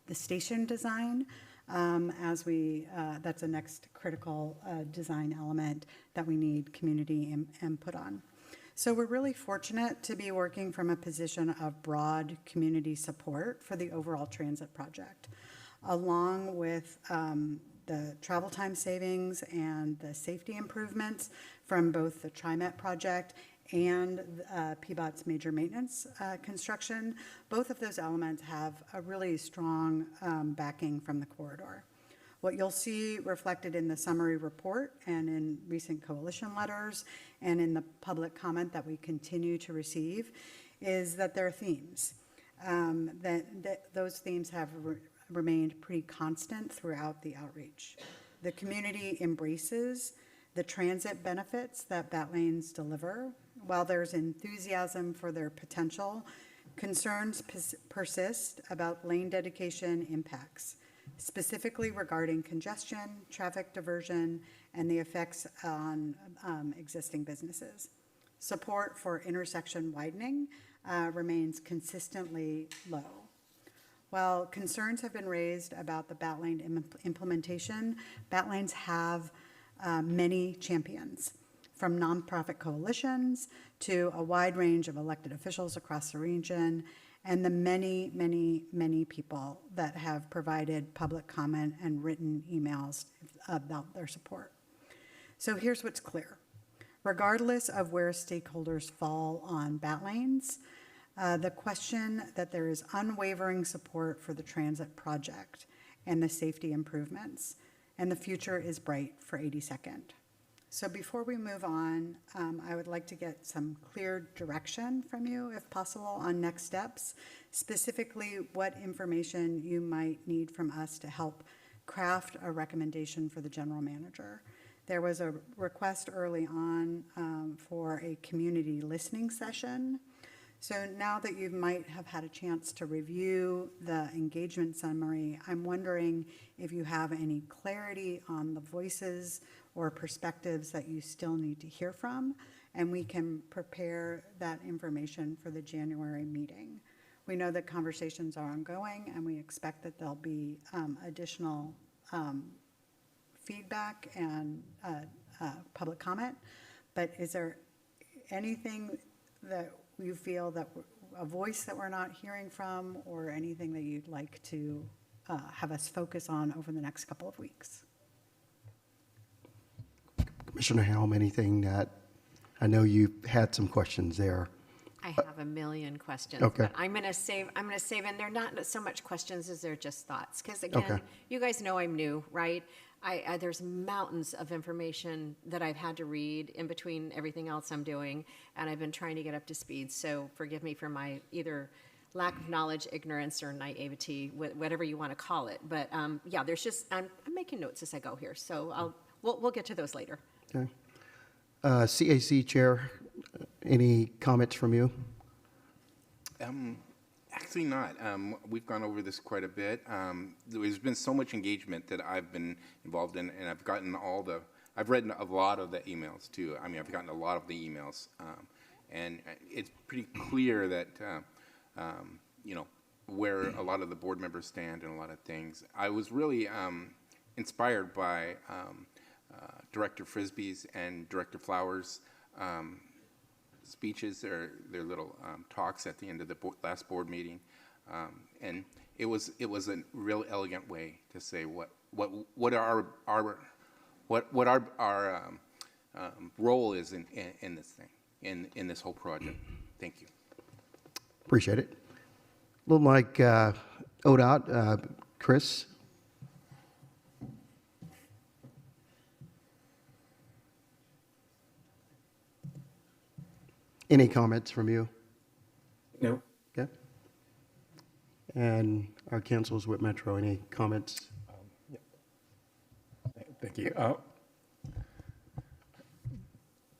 the station design. That's a next critical design element that we need community input on. So we're really fortunate to be working from a position of broad community support for the overall transit project, along with the travel time savings and the safety improvements from both the TriMet project and PBOT's major maintenance construction. Both of those elements have a really strong backing from the corridor. What you'll see reflected in the summary report and in recent coalition letters and in the public comment that we continue to receive is that there are themes. Those themes have remained pretty constant throughout the outreach. The community embraces the transit benefits that BAT lanes deliver. While there's enthusiasm for their potential, concerns persist about lane dedication impacts, specifically regarding congestion, traffic diversion, and the effects on existing businesses. Support for intersection widening remains consistently low. While concerns have been raised about the BAT lane implementation, BAT lanes have many champions, from nonprofit coalitions to a wide range of elected officials across the region, and the many, many, many people that have provided public comment and written emails about their support. So here's what's clear. Regardless of where stakeholders fall on BAT lanes, The question that there is unwavering support for the transit project and the safety improvements, and the future is bright for 82nd. So before we move on, I would like to get some clear direction from you, if possible, on next steps, specifically what information you might need from us to help craft a recommendation for the general manager. There was a request early on for a community listening session. So now that you might have had a chance to review the engagement summary, I'm wondering if you have any clarity on the voices or perspectives that you still need to hear from, and we can prepare that information for the January meeting. We know that conversations are ongoing, and we expect that there'll be additional feedback and public comment, but is there anything that you feel that a voice that we're not hearing from, or anything that you'd like to have us focus on over the next couple of weeks? Commissioner Helm, anything that, I know you had some questions there. I have a million questions. Okay. But I'm gonna save, and they're not so much questions as they're just thoughts. Because again, Okay. you guys know I'm new, right? There's mountains of information that I've had to read in between everything else I'm doing, and I've been trying to get up to speed. So forgive me for my either lack of knowledge, ignorance, or naivety, whatever you want to call it. But yeah, there's just, I'm making notes as I go here. So we'll get to those later. Okay. CAC Chair, any comments from you? Actually not. We've gone over this quite a bit. There's been so much engagement that I've been involved in, and I've gotten I've read a lot of the emails too. I mean, I've gotten a lot of the emails, and it's pretty clear that, where a lot of the board members stand and a lot of things. I was really inspired by Director Frisbee's and Director Flowers' speeches, or their little talks at the end of the last board meeting, and it was a real elegant way to say what our role is in this thing, in this whole project. Thank you. Appreciate it. A little like ODOT, Chris. Any comments from you? No. Okay. And our councils with Metro, any comments? Thank you.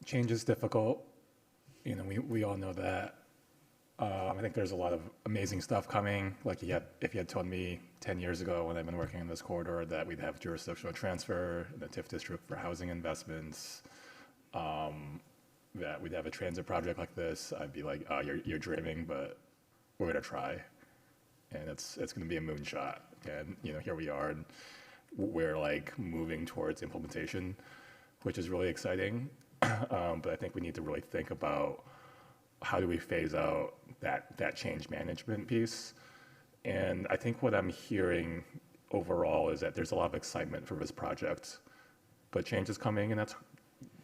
Change is difficult. We all know that. I think there's a lot of amazing stuff coming. Like if you had told me 10 years ago when I've been working in this corridor that we'd have jurisdictional transfer in the TIF district for housing investments, that we'd have a transit project like this, I'd be like, oh, you're dreaming, but we're gonna try. And it's gonna be a moonshot. And here we are, and we're like moving towards implementation, which is really exciting. But I think we need to really think about how do we phase out that change management piece. And I think what I'm hearing overall is that there's a lot of excitement for this project, but change is coming, and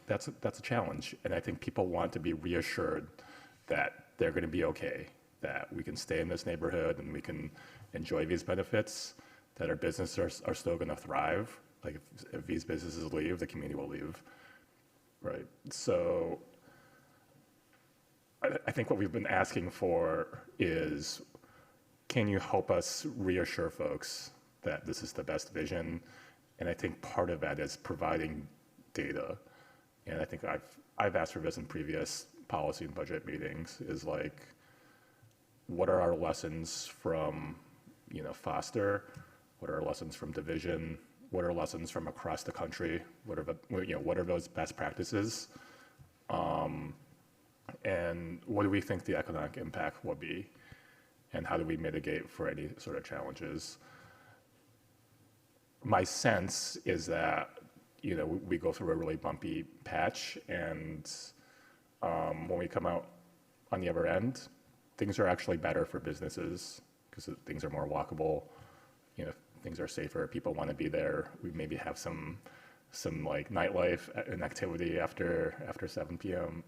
that's a challenge. And I think people want to be reassured that they're going to be okay, that we can stay in this neighborhood and we can enjoy these benefits, that our businesses are still going to thrive. Like if these businesses leave, the community will leave, right? So I think what we've been asking for is, can you help us reassure folks that this is the best vision? And I think part of that is providing data. And I think I've asked for this in previous policy and budget meetings, is like, what are our lessons from, Foster? What are our lessons from Division? What are lessons from across the country? What are those best practices? And what do we think the economic impact will be? And how do we mitigate for any sort of challenges? My sense is that, we go through a really bumpy patch, and when we come out on the other end, things are actually better for businesses because things are more walkable, things are safer, people want to be there. We maybe have some like nightlife and activity after 7 p.m.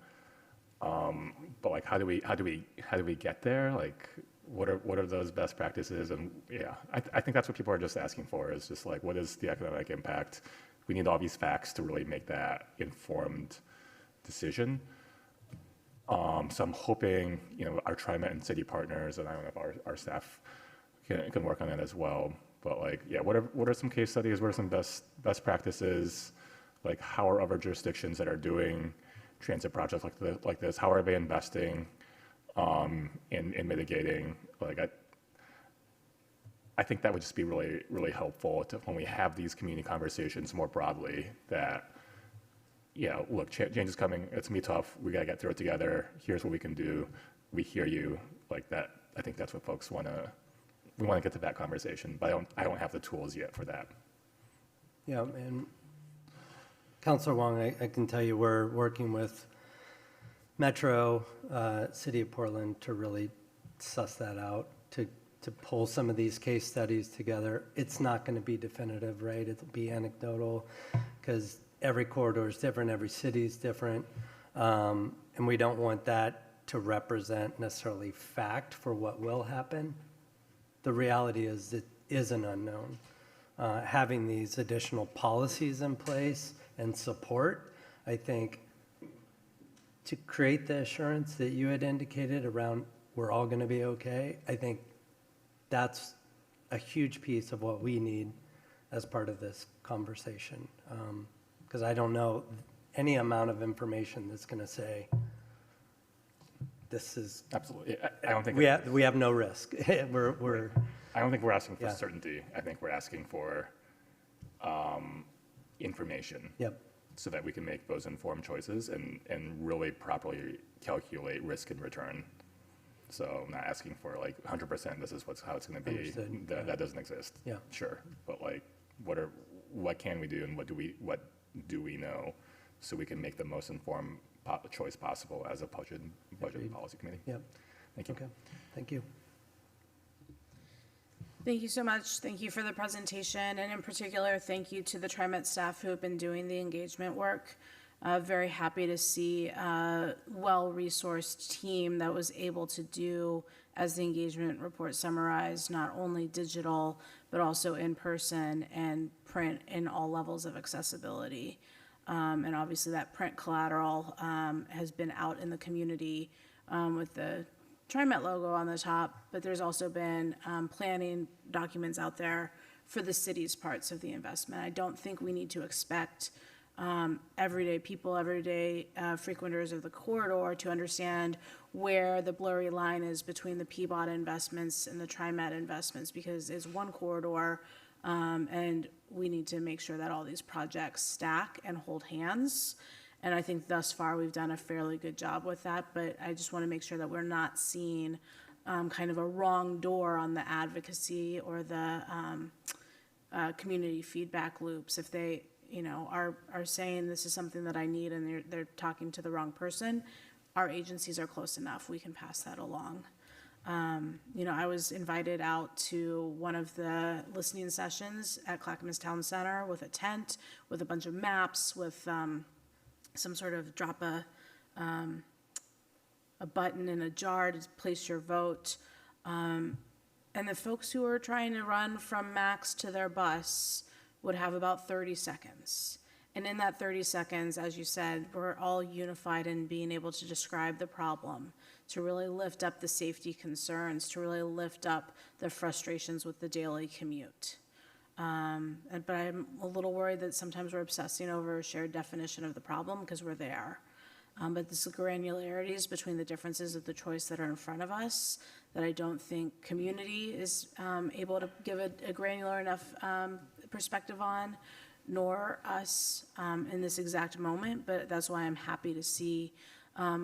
But like, how do we get there? Like, what are those best practices? And yeah, I think that's what people are just asking for, is just like, what is the economic impact? We need all these facts to really make that informed decision. So I'm hoping, our TriMet and city partners, and I don't know if our staff can work on that as well. But like, yeah, what are some case studies? What are some best practices? Like, how are other jurisdictions that are doing transit projects like this? How are they investing in mitigating? Like, I think that would just be really, really helpful when we have these community conversations more broadly, that, look, change is coming. It's gonna be tough. We gotta get through it together. Here's what we can do. We hear you. Like that. I think that's what folks we want to get to that conversation, but I don't have the tools yet for that. Yeah, and Councilor Wong, I can tell you we're working with Metro, City of Portland to really suss that out, to pull some of these case studies together. It's not going to be definitive, right? It'll be anecdotal, because every corridor is different, every city is different, and we don't want that to represent necessarily fact for what will happen. The reality is it is an unknown. Having these additional policies in place and support, I think, to create the assurance that you had indicated around we're all going to be okay, I think that's a huge piece of what we need as part of this conversation. Because I don't know any amount of information that's going to say this is absolutely. I don't think we have no risk. we're. I don't think we're asking for certainty. I think we're asking for information. Yep. So that we can make those informed choices and really properly calculate risk and return. So I'm not asking for like 100%. This is how it's going to be. That doesn't exist. Yeah. Sure. But like, what can we do, and what do we know, so we can make the most informed choice possible as a budget and policy committee. Yep. Thank you. Okay. Thank you. Thank you so much. Thank you for the presentation, and in particular, thank you to the TriMet staff who have been doing the engagement work. Very happy to see a well-resourced team that was able to do, as the engagement report summarized, not only digital, but also in person and print in all levels of accessibility. And obviously that print collateral has been out in the community with the TriMet logo on the top, but there's also been planning documents out there for the city's parts of the investment. I don't think we need to expect everyday people, everyday frequenters of the corridor to understand where the blurry line is between the PBOT investments and the TriMet investments, because it's one corridor, and we need to make sure that all these projects stack and hold hands. And I think thus far we've done a fairly good job with that, but I just want to make sure that we're not seeing kind of a wrong door on the advocacy or the community feedback loops. If they, are saying this is something that I need and they're talking to the wrong person, our agencies are close enough. We can pass that along. I was invited out to one of the listening sessions at Clackamas Town Center with a tent, with a bunch of maps, with some sort of drop a button in a jar to place your vote. And the folks who are trying to run from Max to their bus would have about 30 seconds. And in that 30 seconds, as you said, we're all unified in being able to describe the problem, to really lift up the safety concerns, to really lift up the frustrations with the daily commute. But I'm a little worried that sometimes we're obsessing over a shared definition of the problem because we're there. But this granularities between the differences of the choice that are in front of us, that I don't think community is able to give a granular enough perspective on, nor us in this exact moment. But that's why I'm happy to see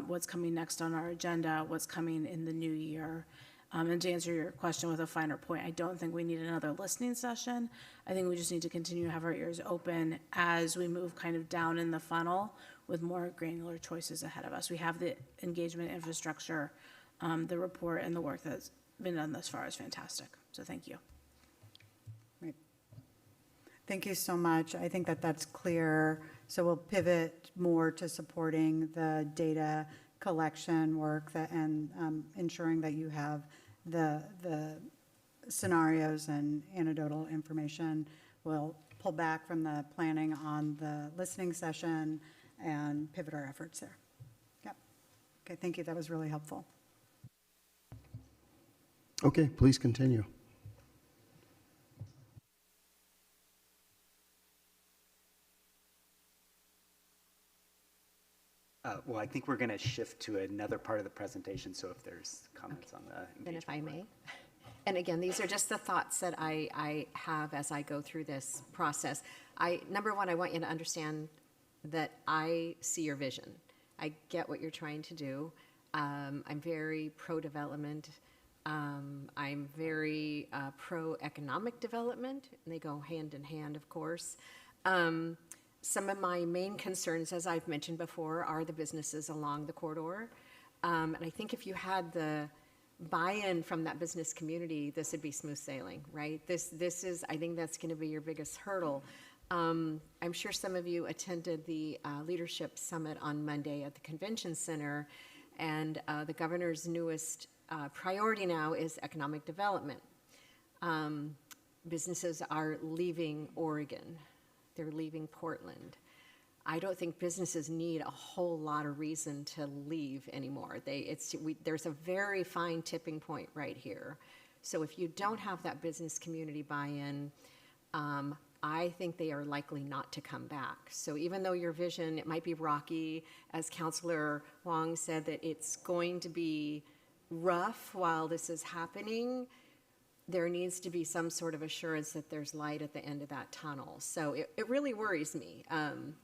what's coming next on our agenda, what's coming in the new year. And to answer your question with a finer point, I don't think we need another listening session. I think we just need to continue to have our ears open as we move kind of down in the funnel with more granular choices ahead of us. We have the engagement infrastructure, the report, and the work that's been done thus far is fantastic. So thank you. Right. Thank you so much. I think that that's clear. So we'll pivot more to supporting the data collection work and ensuring that you have the scenarios and anecdotal information. We'll pull back from the planning on the listening session and pivot our efforts there. Yep. Okay, thank you. That was really helpful. Okay, please continue. Well, I think we're going to shift to another part of the presentation, so if there's comments on the Then if engagement I may. And again, these are just the thoughts that I have as I go through this process. Number one, I want you to understand that I see your vision. I get what you're trying to do. I'm very pro-development. I'm very pro-economic development, and they go hand in hand, of course. Some of my main concerns, as I've mentioned before, are the businesses along the corridor. And I think if you had the buy-in from that business community, this would be smooth sailing, right? This is, I think that's going to be your biggest hurdle. I'm sure some of you attended the Leadership Summit on Monday at the Convention Center, and the governor's newest priority now is economic development. Businesses are leaving Oregon. They're leaving Portland. I don't think businesses need a whole lot of reason to leave anymore. There's a very fine tipping point right here. So if you don't have that business community buy-in, I think they are likely not to come back. So even though your vision, it might be rocky, as Councilor Wong said, that it's going to be rough while this is happening, there needs to be some sort of assurance that there's light at the end of that tunnel. So it really worries me.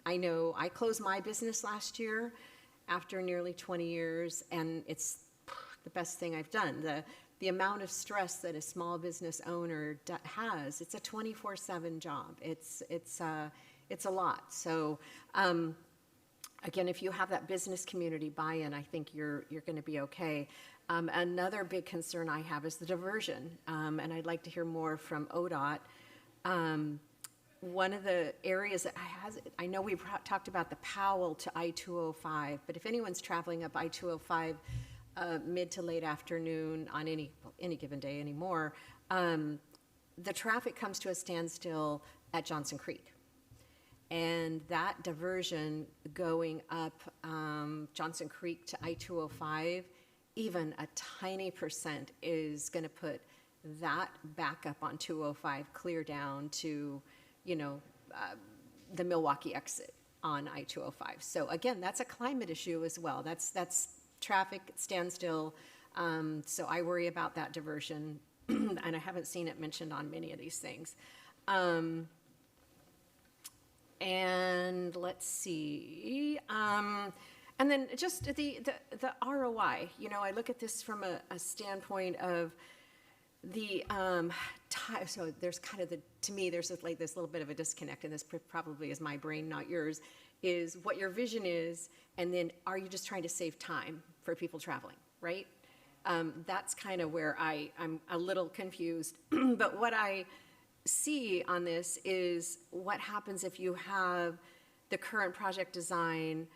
I know I closed my business last year after nearly 20 years, and it's the best thing I've done. The amount of stress that a small business owner has, it's a 24/7 job. It's a lot. So again, if you have that business community buy-in, I think you're going to be okay. Another big concern I have is the diversion, and I'd like to hear more from ODOT. One of the areas that I know we've talked about the Powell to I-205, but if anyone's traveling up I-205 mid to late afternoon on any given day anymore, the traffic comes to a standstill at Johnson Creek. And that diversion going up Johnson Creek to I-205, even a tiny percent is going to put that back up on 205 clear down to, the Milwaukee exit on I-205. So again, that's a climate issue as well. That's traffic standstill. So I worry about that diversion, and I haven't seen it mentioned on many of these things. And let's see. And then just the ROI, I look at this from a standpoint of the time. So there's kind of to me, there's like this little bit of a disconnect, and this probably is my brain, not yours, is what your vision is, and then are you just trying to save time for people traveling, right? That's kind of where I'm a little confused. But what I see on this is what happens if you have the current project design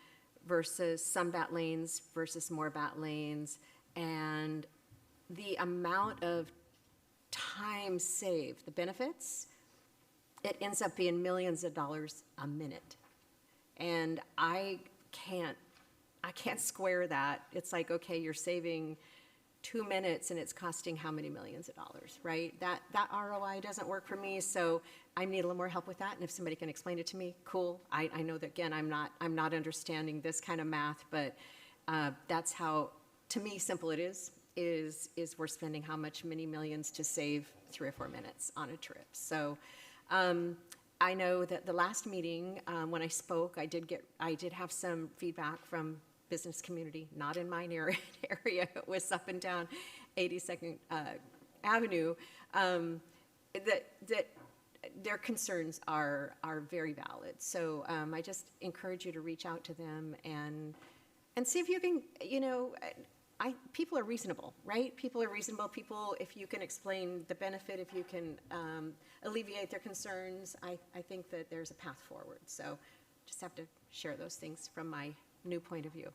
versus some BAT lanes versus more BAT lanes, and the amount of time saved, the benefits, it ends up being millions of dollars a minute. And I can't square that. It's like, okay, you're saving 2 minutes and it's costing how many millions of dollars, right? That ROI doesn't work for me, so I need a little more help with that. And if somebody can explain it to me, cool. I know that, again, I'm not understanding this kind of math, but that's how, to me, simple it is we're spending how much, many millions to save 3 or 4 minutes on a trip. So I know that the last meeting, when I spoke, I did have some feedback from business community, not in my area, it was up and down 82nd Avenue, that their concerns are very valid. So I just encourage you to reach out to them and see if you can, people are reasonable, right? People are reasonable. People, if you can explain the benefit, if you can alleviate their concerns, I think that there's a path forward. So just have to share those things from my new point of view.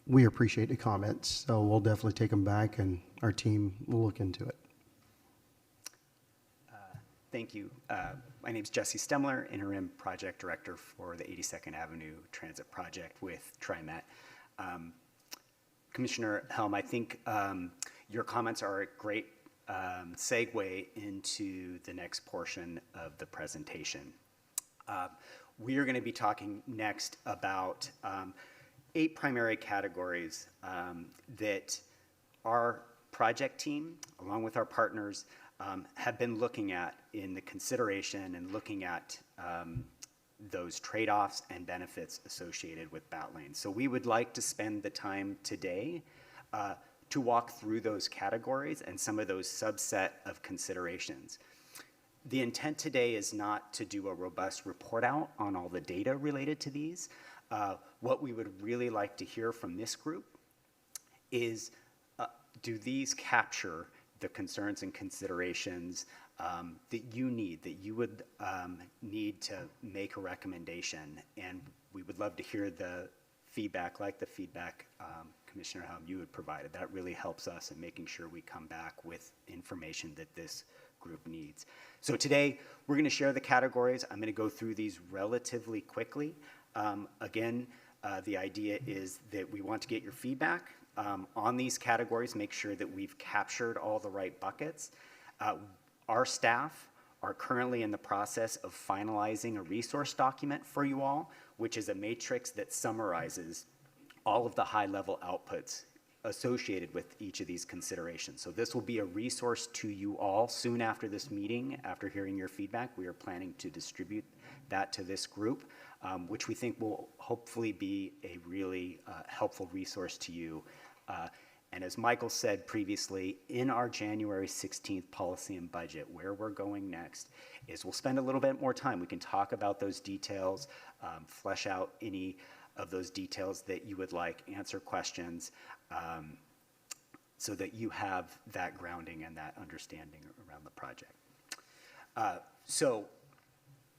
we appreciate the comments, so we'll definitely take them back, and our team will look into it. Thank you. My name is Jesse Stemler, Interim Project Director for the 82nd Avenue Transit Project with TriMet. Commissioner Helm, I think your comments are a great segue into the next portion of the presentation. We are going to be talking next about 8 primary categories that our project team, along with our partners, have been looking at in the consideration and looking at those trade-offs and benefits associated with BAT lanes. So we would like to spend the time today to walk through those categories and some of those subset of considerations. The intent today is not to do a robust report out on all the data related to these. What we would really like to hear from this group is, do these capture the concerns and considerations that you need, that you would need to make a recommendation? And we would love to hear the feedback, like the feedback Commissioner Helm, you had provided. That really helps us in making sure we come back with information that this group needs. So today, we're going to share the categories. I'm going to go through these relatively quickly. Again, the idea is that we want to get your feedback on these categories, make sure that we've captured all the right buckets. Our staff are currently in the process of finalizing a resource document for you all, which is a matrix that summarizes all of the high-level outputs associated with each of these considerations. So this will be a resource to you all soon after this meeting. After hearing your feedback, we are planning to distribute that to this group, which we think will hopefully be a really helpful resource to you. And as Michael said previously, in our January 16th policy and budget, where we're going next is we'll spend a little bit more time. We can talk about those details, flesh out any of those details that you would like, answer questions, so that you have that grounding and that understanding around the project. So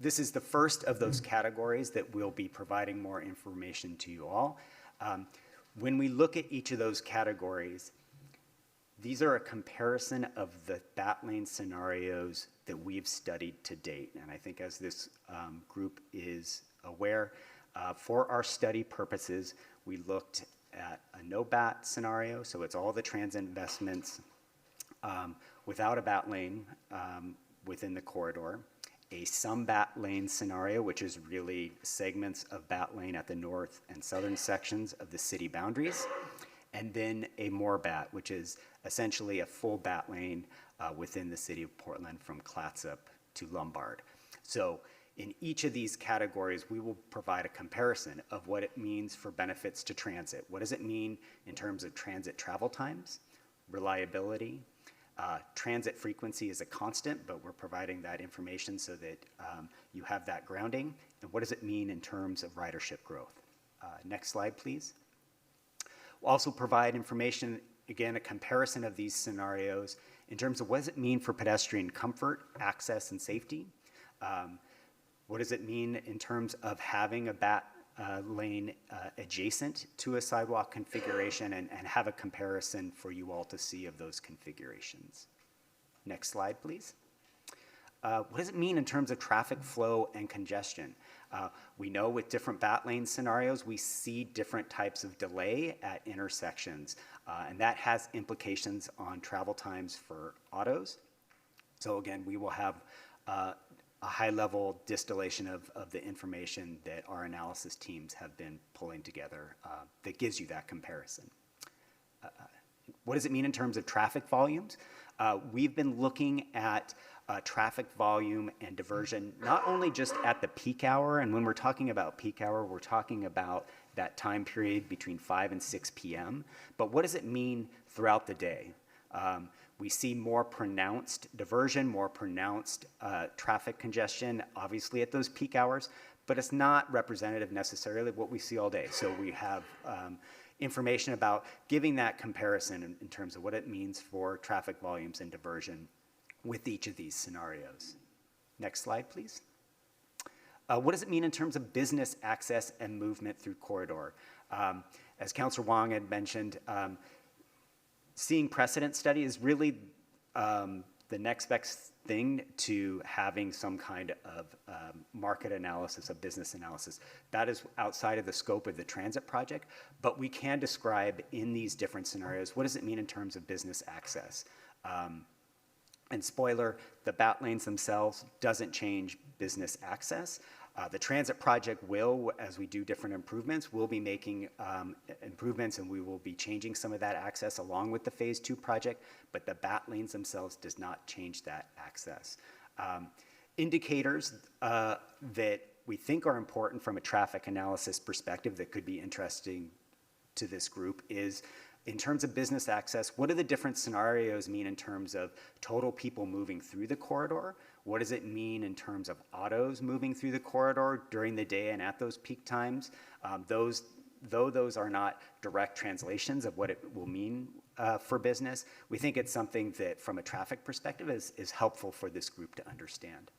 this is the first of those categories that we'll be providing more information to you all. When we look at each of those categories, these are a comparison of the BAT lane scenarios that we've studied to date. And I think as this group is aware, for our study purposes, we looked at a no BAT scenario, so it's all the transit investments without a BAT lane within the corridor. A some BAT lane scenario, which is really segments of BAT lane at the north and southern sections of the city boundaries, and then a more BAT, which is essentially a full BAT lane within the city of Portland from Clatsop to Lombard. So in each of these categories, we will provide a comparison of what it means for benefits to transit. What does it mean in terms of transit travel times, reliability? Transit frequency is a constant, but we're providing that information so that you have that grounding. And what does it mean in terms of ridership growth? Next slide, please. We'll also provide information, again, a comparison of these scenarios in terms of what does it mean for pedestrian comfort, access, and safety? What does it mean in terms of having a BAT lane adjacent to a sidewalk configuration, and have a comparison for you all to see of those configurations. Next slide, please. What does it mean in terms of traffic flow and congestion? We know with different BAT lane scenarios, we see different types of delay at intersections, and that has implications on travel times for autos. So again, we will have a high-level distillation of the information that our analysis teams have been pulling together that gives you that comparison. What does it mean in terms of traffic volumes? We've been looking at traffic volume and diversion, not only just at the peak hour, and when we're talking about peak hour, we're talking about that time period between 5 and 6 p.m., but what does it mean throughout the day? We see more pronounced diversion, more pronounced traffic congestion, obviously at those peak hours, but it's not representative necessarily of what we see all day. So we have information about giving that comparison in terms of what it means for traffic volumes and diversion with each of these scenarios. Next slide, please. What does it mean in terms of business access and movement through corridor? As Councilor Wong had mentioned, seeing precedent study is really the next best thing to having some kind of market analysis, of business analysis. That is outside of the scope of the transit project, but we can describe in these different scenarios, what does it mean in terms of business access? And spoiler, the BAT lanes themselves doesn't change business access. The transit project will, as we do different improvements, we'll be making improvements, and we will be changing some of that access along with the Phase 2 project, but the BAT lanes themselves does not change that access. Indicators that we think are important from a traffic analysis perspective that could be interesting to this group is, in terms of business access, what do the different scenarios mean in terms of total people moving through the corridor? What does it mean in terms of autos moving through the corridor during the day and at those peak times? Though those are not direct translations of what it will mean for business, we think it's something that, from a traffic perspective, is helpful for this group to understand.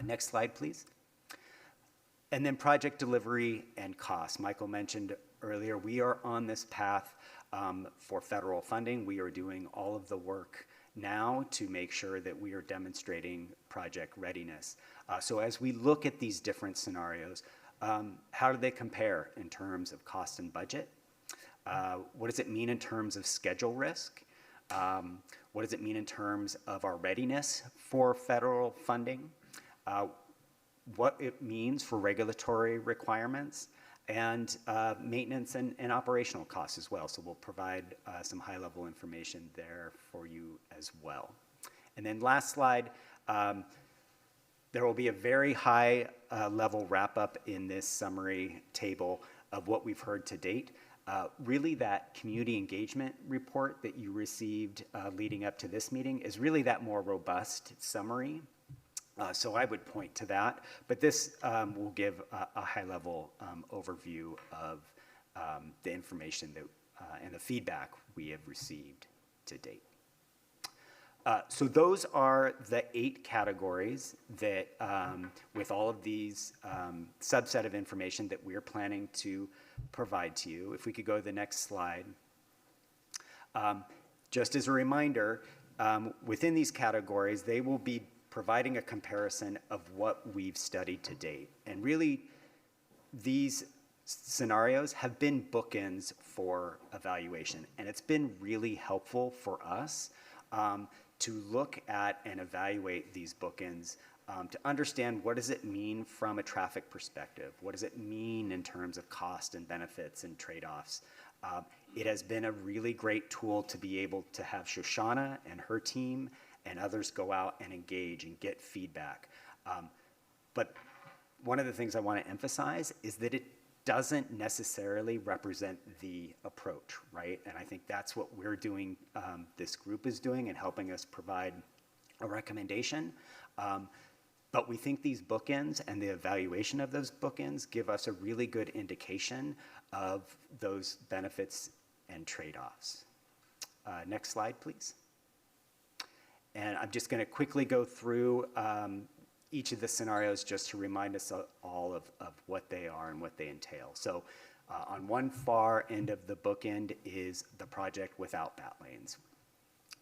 Next slide, please. And then project delivery and cost. Michael mentioned earlier, we are on this path for federal funding. We are doing all of the work now to make sure that we are demonstrating project readiness. So as we look at these different scenarios, how do they compare in terms of cost and budget? What does it mean in terms of schedule risk? What does it mean in terms of our readiness for federal funding? What it means for regulatory requirements, and maintenance and operational costs as well. So we'll provide some high-level information there for you as well. And then last slide, there will be a very high-level wrap-up in this summary table of what we've heard to date. Really, that community engagement report that you received leading up to this meeting is really that more robust summary. So I would point to that, but this will give a high-level overview of the information that, and the feedback we have received to date. So those are the 8 categories that, with all of these subset of information that we're planning to provide to you. If we could go to the next slide. Just as a reminder, within these categories, they will be providing a comparison of what we've studied to date. And really, these scenarios have been bookends for evaluation. And it's been really helpful for us to look at and evaluate these bookends to understand, what does it mean from a traffic perspective? What does it mean in terms of cost and benefits and trade-offs? It has been a really great tool to be able to have Shoshana and her team and others go out and engage and get feedback. But one of the things I want to emphasize is that it doesn't necessarily represent the approach, right? And I think that's what we're doing, this group is doing, and helping us provide a recommendation. But we think these bookends and the evaluation of those bookends give us a really good indication of those benefits and trade-offs. Next slide, please. And I'm just going to quickly go through each of the scenarios just to remind us all of what they are and what they entail. So on one far end of the bookend is the project without BAT lanes.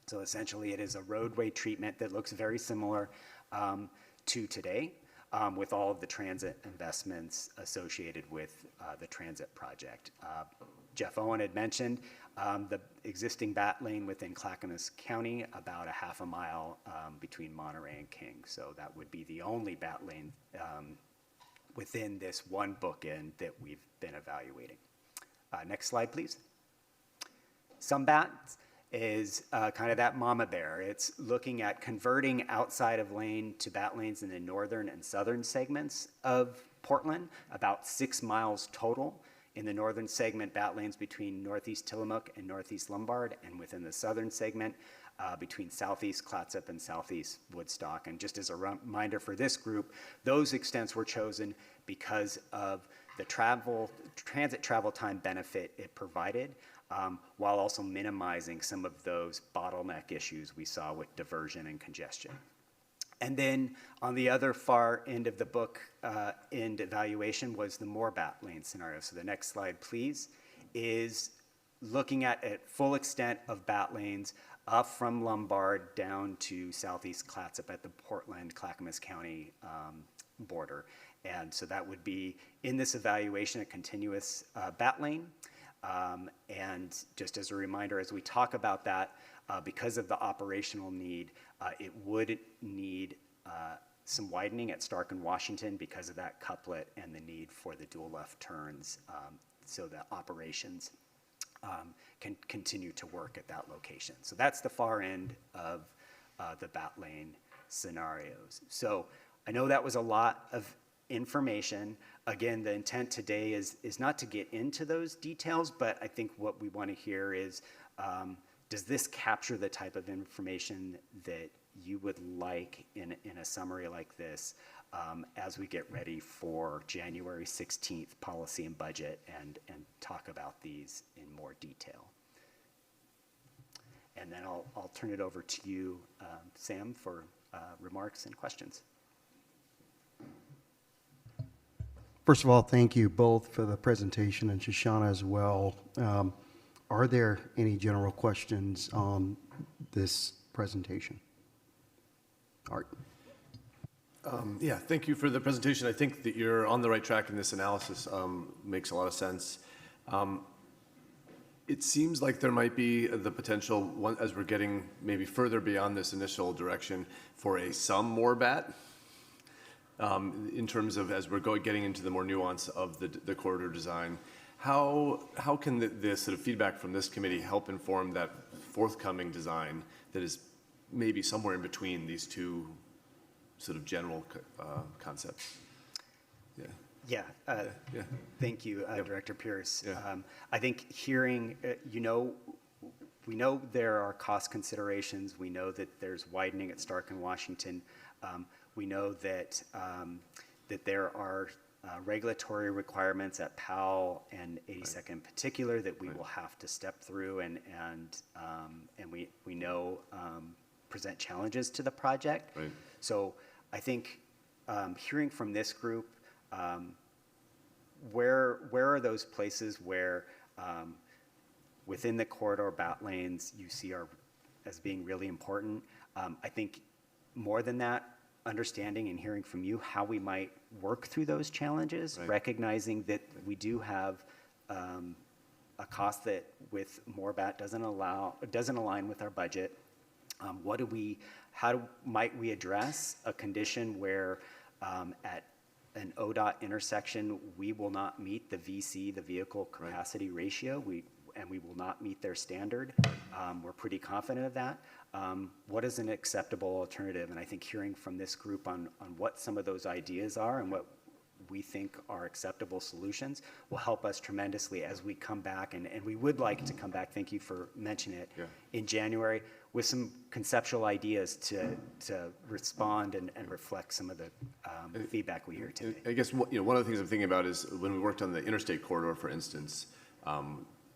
So essentially, it is a roadway treatment that looks very similar to today, with all of the transit investments associated with the transit project. Jeff Owen had mentioned the existing BAT lane within Clackamas County, about a half a mile between Monterey and King. So that would be the only BAT lane within this one bookend that we've been evaluating. Next slide, please. SUMBAT is kind of that mama bear. It's looking at converting outside of lane to BAT lanes in the northern and southern segments of Portland, about 6 miles total. In the northern segment, BAT lanes between northeast Tillamook and northeast Lombard, and within the southern segment, between southeast Clatsop and southeast Woodstock. And just as a reminder for this group, those extents were chosen because of the transit travel time benefit it provided, while also minimizing some of those bottleneck issues we saw with diversion and congestion. And then on the other far end of the book, end evaluation was the more bat lane scenario. So the next slide, please, is looking at full extent of bat lanes up from Lombard down to southeast Clatsop at the Portland-Clackamas County border. And so that would be, in this evaluation, a continuous bat lane. And just as a reminder, as we talk about that, because of the operational need, it would need some widening at Stark and Washington because of that couplet and the need for the dual left turns, so that operations can continue to work at that location. So that's the far end of the bat lane scenarios. So I know that was a lot of information. Again, the intent today is not to get into those details, but I think what we want to hear is, does this capture the type of information that you would like in a summary like this as we get ready for January 16th policy and budget and talk about these in more detail? And then I'll turn it over to you, Sam, for remarks and questions. First of all, thank you both for the presentation, and Shoshana as well. Are there any general questions on this presentation? Art. Yeah, thank you for the presentation. I think that you're on the right track in this analysis. Makes a lot of sense. It seems like there might be the potential, as we're getting maybe further beyond this initial direction, for some more bat. In terms of as we're getting into the more nuance of the corridor design. How can the sort of feedback from this committee help inform that forthcoming design that is maybe somewhere in between these two sort of general concepts? Yeah. Thank you, Director Pierce. I think hearing, we know there are cost considerations. We know that there's widening at Stark and Washington. We know that that there are regulatory requirements at Powell and 82nd in particular that we will have to step through, and we know present challenges to the project. Right. So I think hearing from this group, where are those places where within the corridor bat lanes you see as being really important? I think more than that, understanding and hearing from you how we might work through those challenges, recognizing that we do have a cost that with more bat doesn't align with our budget. How might we address a condition where at an ODOT intersection we will not meet the VC, the vehicle capacity ratio, and we will not meet their standard? We're pretty confident of that. What is an acceptable alternative? And I think hearing from this group on what some of those ideas are and what we think are acceptable solutions will help us tremendously as we come back. And we would like to come back, thank you for mentioning it, in January with some conceptual ideas to respond and reflect some of the feedback we hear today. I guess one of the things I'm thinking about is when we worked on the interstate corridor, for instance,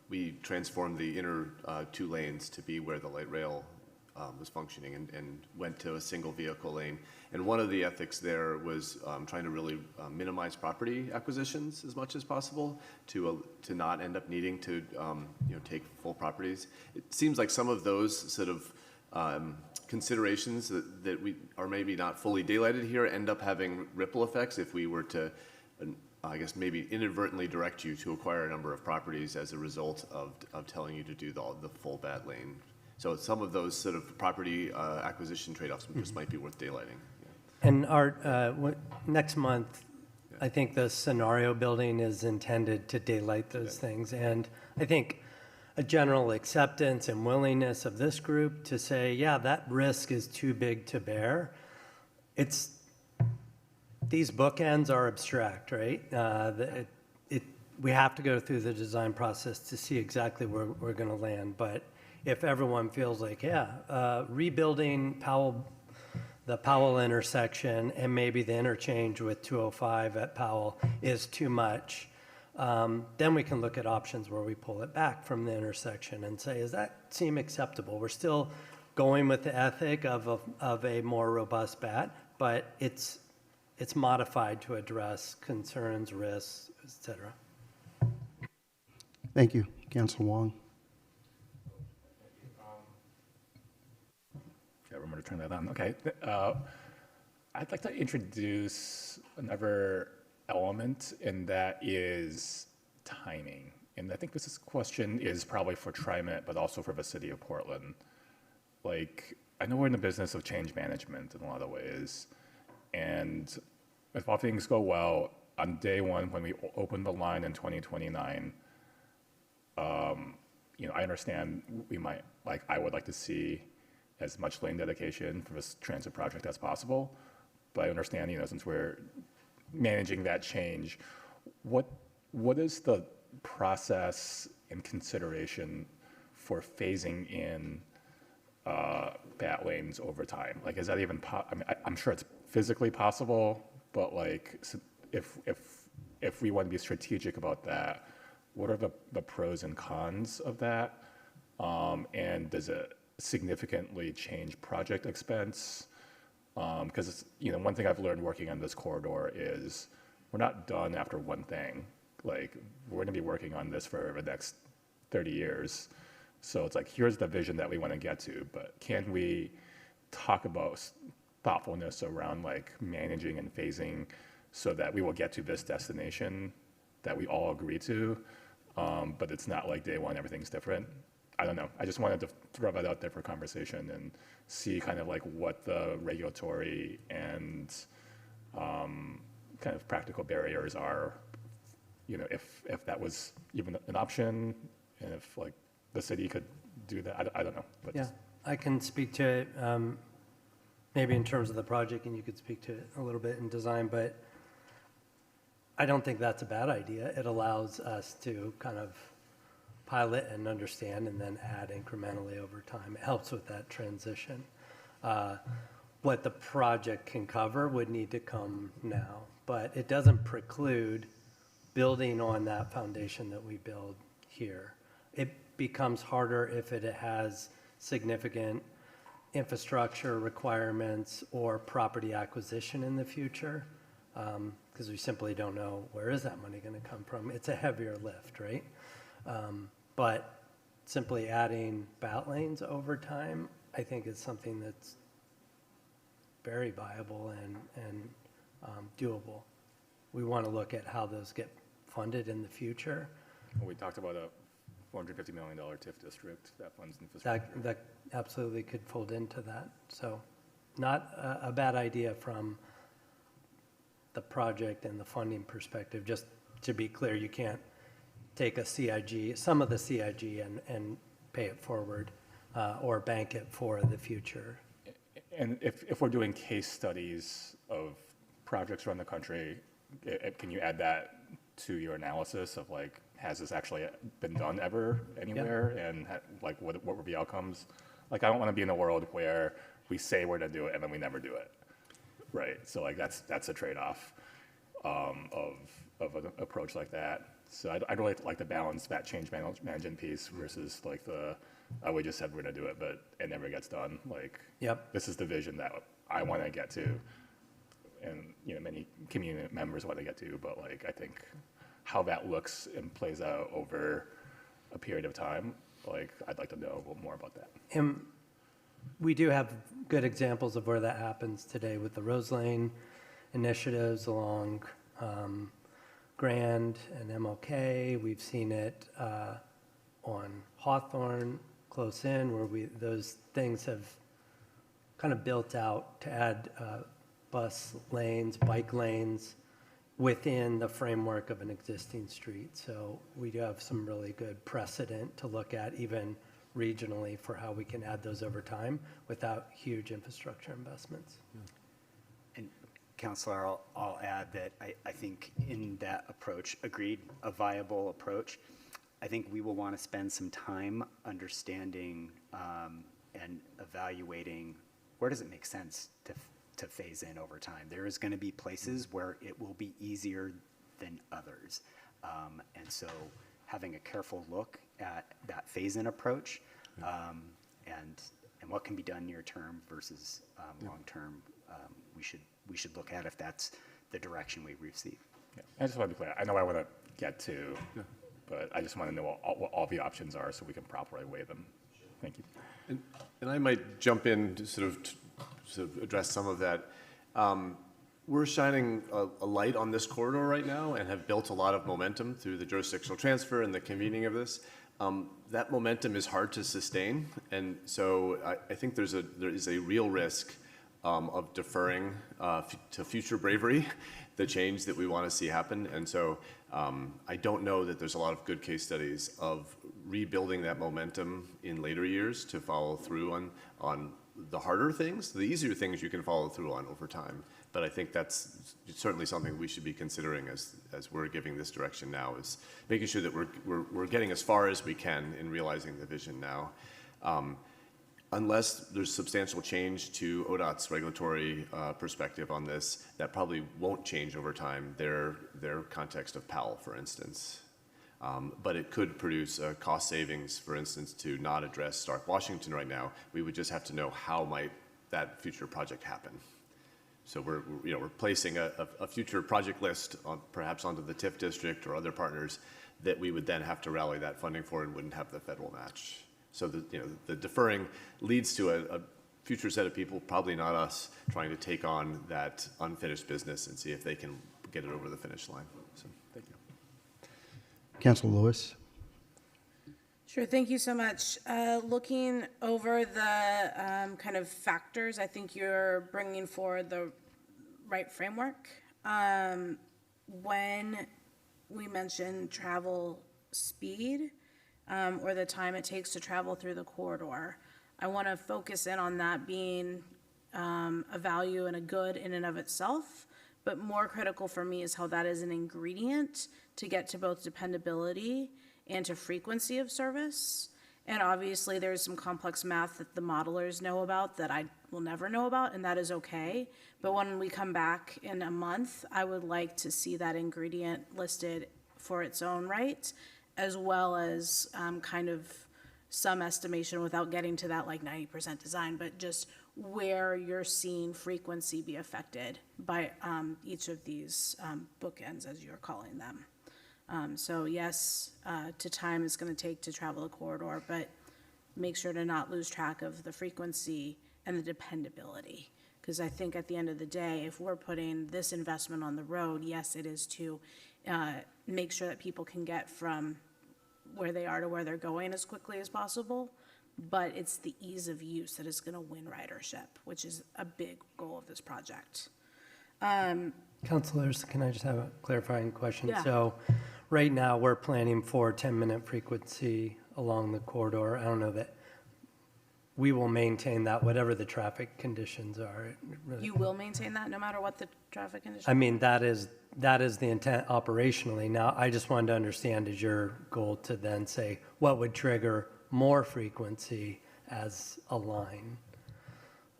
we transformed the inner 2 lanes to be where the light rail was functioning and went to a single vehicle lane. And one of the ethics there was trying to really minimize property acquisitions as much as possible to not end up needing to take full properties. It seems like some of those sort of considerations that we are maybe not fully daylighted here end up having ripple effects if we were to I guess maybe inadvertently direct you to acquire a number of properties as a result of telling you to do the full bat lane. So some of those sort of property acquisition trade-offs just might be worth daylighting. And next month, I think the scenario building is intended to daylight those things. And I think a general acceptance and willingness of this group to say, yeah, that risk is too big to bear. These bookends are abstract, right? We have to go through the design process to see exactly where we're going to land. But if everyone feels like, rebuilding the Powell intersection and maybe the interchange with 205 at Powell is too much, then we can look at options where we pull it back from the intersection and say, does that seem acceptable? We're still going with the ethic of a more robust bat, but it's modified to address concerns, risks, et cetera. Thank you, Councilor Wong. Yeah, remember to turn that on. Okay. I'd like to introduce another element, and that is timing. And I think this question is probably for TriMet, but also for the city of Portland. Like, I know we're in the business of change management in a lot of ways. And if all things go well, on day one, when we open the line in 2029, I understand I would like to see as much lane dedication for this transit project as possible. But I understand, since we're managing that change, what is the process and consideration for phasing in bat lanes over time? Like, is that even I'm sure it's physically possible, but if we want to be strategic about that, what are the pros and cons of that? And does it significantly change project expense? Because one thing I've learned working on this corridor is we're not done after one thing. Like, we're going to be working on this for the next 30 years. So it's like, here's the vision that we want to get to, but can we talk about thoughtfulness around managing and phasing so that we will get to this destination that we all agree to, but it's not like day one, everything's different. I don't know. I just wanted to throw that out there for conversation and see kind of what the regulatory and kind of practical barriers are, if that was even an option, and if the city could do that. I don't know. But Yeah, I can speak to it maybe in terms of the project, and you could speak to it a little bit in design, but I don't think that's a bad idea. It allows us to kind of pilot and understand and then add incrementally over time. It helps with that transition. What the project can cover would need to come now, but it doesn't preclude building on that foundation that we build here. It becomes harder if it has significant infrastructure requirements or property acquisition in the future, because we simply don't know where is that money going to come from. It's a heavier lift, right? But simply adding bat lanes over time, I think is something that's very viable and doable. We want to look at how those get funded in the future. we talked about a $450 million TIF district that funds infrastructure. That absolutely could fold into that. So not a bad idea from the project and the funding perspective. Just to be clear, you can't take a CIG, some of the CIG and pay it forward or bank it for the future. And if we're doing case studies of projects around the country, can you add that to your analysis of has this actually been done ever anywhere? Yeah. And what were the outcomes? I don't want to be in a world where we say we're going to do it and then we never do it, right? So that's a trade-off of an approach like that. So I'd really like to balance that change management piece versus we just said we're going to do it, but it never gets done. Yep. This is the vision that I want to get to, and many community members want to get to, but I think how that looks and plays out over a period of time, I'd like to know a little more about that. And we do have good examples of where that happens today with the Rose Lane initiatives along Grand and MLK. We've seen it on Hawthorne, close in, where those things have kind of built out to add bus lanes, bike lanes within the framework of an existing street. So we do have some really good precedent to look at even regionally for how we can add those over time without huge infrastructure investments. And Councilor, I'll add that I think in that approach, agreed, a viable approach, I think we will want to spend some time understanding and evaluating where does it make sense to phase in over time. There is going to be places where it will be easier than others. And so having a careful look at that phase-in approach and and what can be done near term versus long term, we should look at if that's the direction we receive. Yeah. I just want to be clear. I know what I want to get to, but I just want to know what all the options are so we can properly weigh them. Thank you. And I might jump in to sort of address some of that. We're shining a light on this corridor right now and have built a lot of momentum through the jurisdictional transfer and the convening of this. That momentum is hard to sustain, and so I think there is a real risk of deferring to future bravery the change that we want to see happen. And so I don't know that there's a lot of good case studies of rebuilding that momentum in later years to follow through on the harder things. The easier things you can follow through on over time. But I think that's certainly something we should be considering as we're giving this direction now, is making sure that we're getting as far as we can in realizing the vision now. Unless there's substantial change to ODOT's regulatory perspective on this, that probably won't change over time, their context of Powell, for instance. But it could produce cost savings, for instance, to not address Stark Washington right now. We would just have to know how might that future project happen. So we're placing a future project list perhaps onto the TIF district or other partners that we would then have to rally that funding for and wouldn't have the federal match. So the deferring leads to a future set of people, probably not us, trying to take on that unfinished business and see if they can get it over the finish line. So thank you. Councilor Lewis. Sure, thank you so much. Looking over the kind of factors, I think you're bringing forward the right framework. When we mention travel speed, or the time it takes to travel through the corridor, I want to focus in on that being a value and a good in and of itself, but more critical for me is how that is an ingredient to get to both dependability and to frequency of service. And obviously there's some complex math that the modelers know about that I will never know about, and that is okay. But when we come back in a month, I would like to see that ingredient listed for its own right, as well as kind of some estimation without getting to that like 90% design, but just where you're seeing frequency be affected by each of these bookends, as you're calling them. So yes, to time it's going to take to travel the corridor, but make sure to not lose track of the frequency and the dependability. Because I think at the end of the day, if we're putting this investment on the road, yes, it is to make sure that people can get from where they are to where they're going as quickly as possible, but it's the ease of use that is going to win ridership, which is a big goal of this project. Councilors, can I just have a clarifying question? Yeah. So right now, we're planning for 10-minute frequency along the corridor. I don't know that we will maintain that, whatever the traffic conditions are. You will maintain that no matter what the traffic conditions? I mean, that is the intent operationally. Now, I just wanted to understand, is your goal to then say what would trigger more frequency as a line?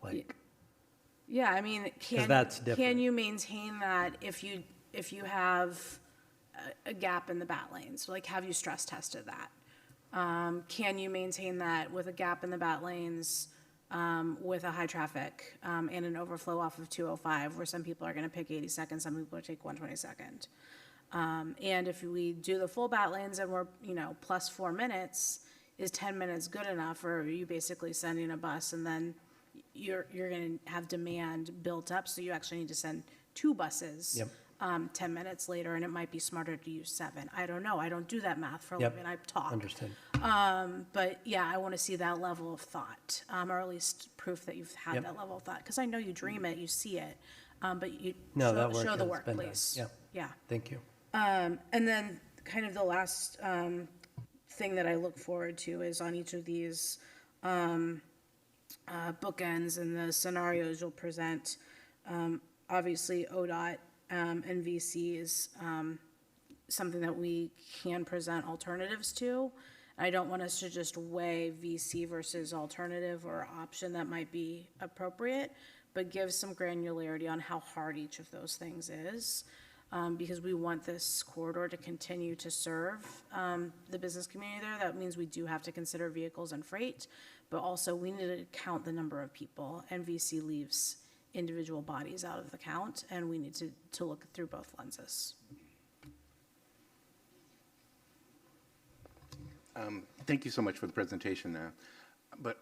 Like, yeah, I mean, that's different. can you maintain that if you have a gap in the bat lanes? Like, have you stress tested that? Can you maintain that with a gap in the bat lanes, with a high traffic, and an overflow off of 205, where some people are going to pick 82nd, some people are take 122nd. And if we do the full bat lanes and we're, plus 4 minutes, is 10 minutes good enough, or are you basically sending a bus and then you're going to have demand built up, so you actually need to send 2 buses? Yep. 10 minutes later, and it might be smarter to use 7. I don't know. I don't do that math for a Yep. living. I talk. Understood. But yeah, I want to see that level of thought, or at least proof that you've had Yep. that level of thought. Because I know you dream it, you see it, but you No, that work show the has work, been done. please. Yep. Yeah. Thank you. And then kind of the last thing that I look forward to is on each of these bookends and the scenarios you'll present. Obviously, ODOT and VC is something that we can present alternatives to. I don't want us to just weigh VC versus alternative or option that might be appropriate, but give some granularity on how hard each of those things is. Because we want this corridor to continue to serve the business community there. That means we do have to consider vehicles and freight, but also we need to count the number of people. NVC leaves individual bodies out of the count, and we need to look through both lenses. Thank you so much for the presentation. But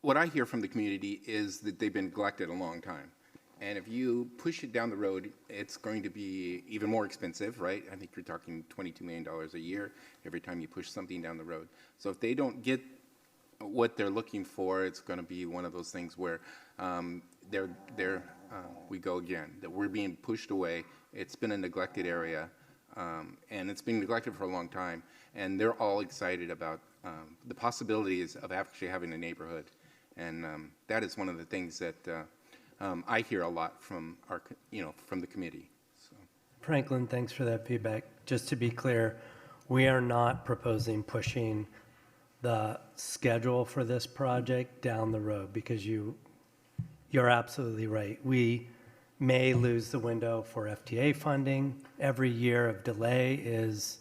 what I hear from the community is that they've been neglected a long time. And if you push it down the road, it's going to be even more expensive, right? I think you're talking $22 million a year every time you push something down the road. So if they don't get what they're looking for, it's going to be one of those things where we go again, that we're being pushed away. It's been a neglected area, and it's been neglected for a long time. And they're all excited about the possibilities of actually having a neighborhood. And that is one of the things that I hear a lot from from the committee. So. Franklin, thanks for that feedback. Just to be clear, we are not proposing pushing the schedule for this project down the road, because you're absolutely right. We may lose the window for FTA funding. Every year of delay is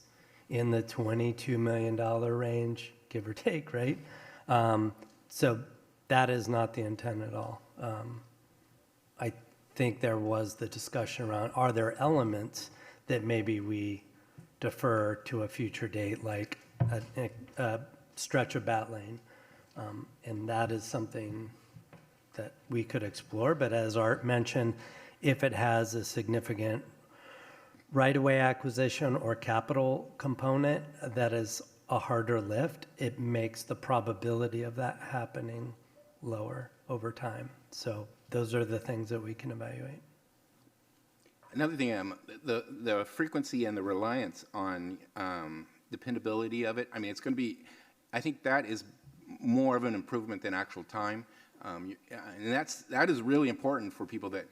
in the $22 million range, give or take, right? So that is not the intent at all. I think there was the discussion around, are there elements that maybe we defer to a future date, like a stretch of Bat Lane? And that is something that we could explore. But as Art mentioned, if it has a significant right-of-way acquisition or capital component that is a harder lift, it makes the probability of that happening lower over time. So those are the things that we can evaluate. Another thing, the frequency and the reliance on dependability of it, I mean, it's going to be, I think that is more of an improvement than actual time. And that is really important for people that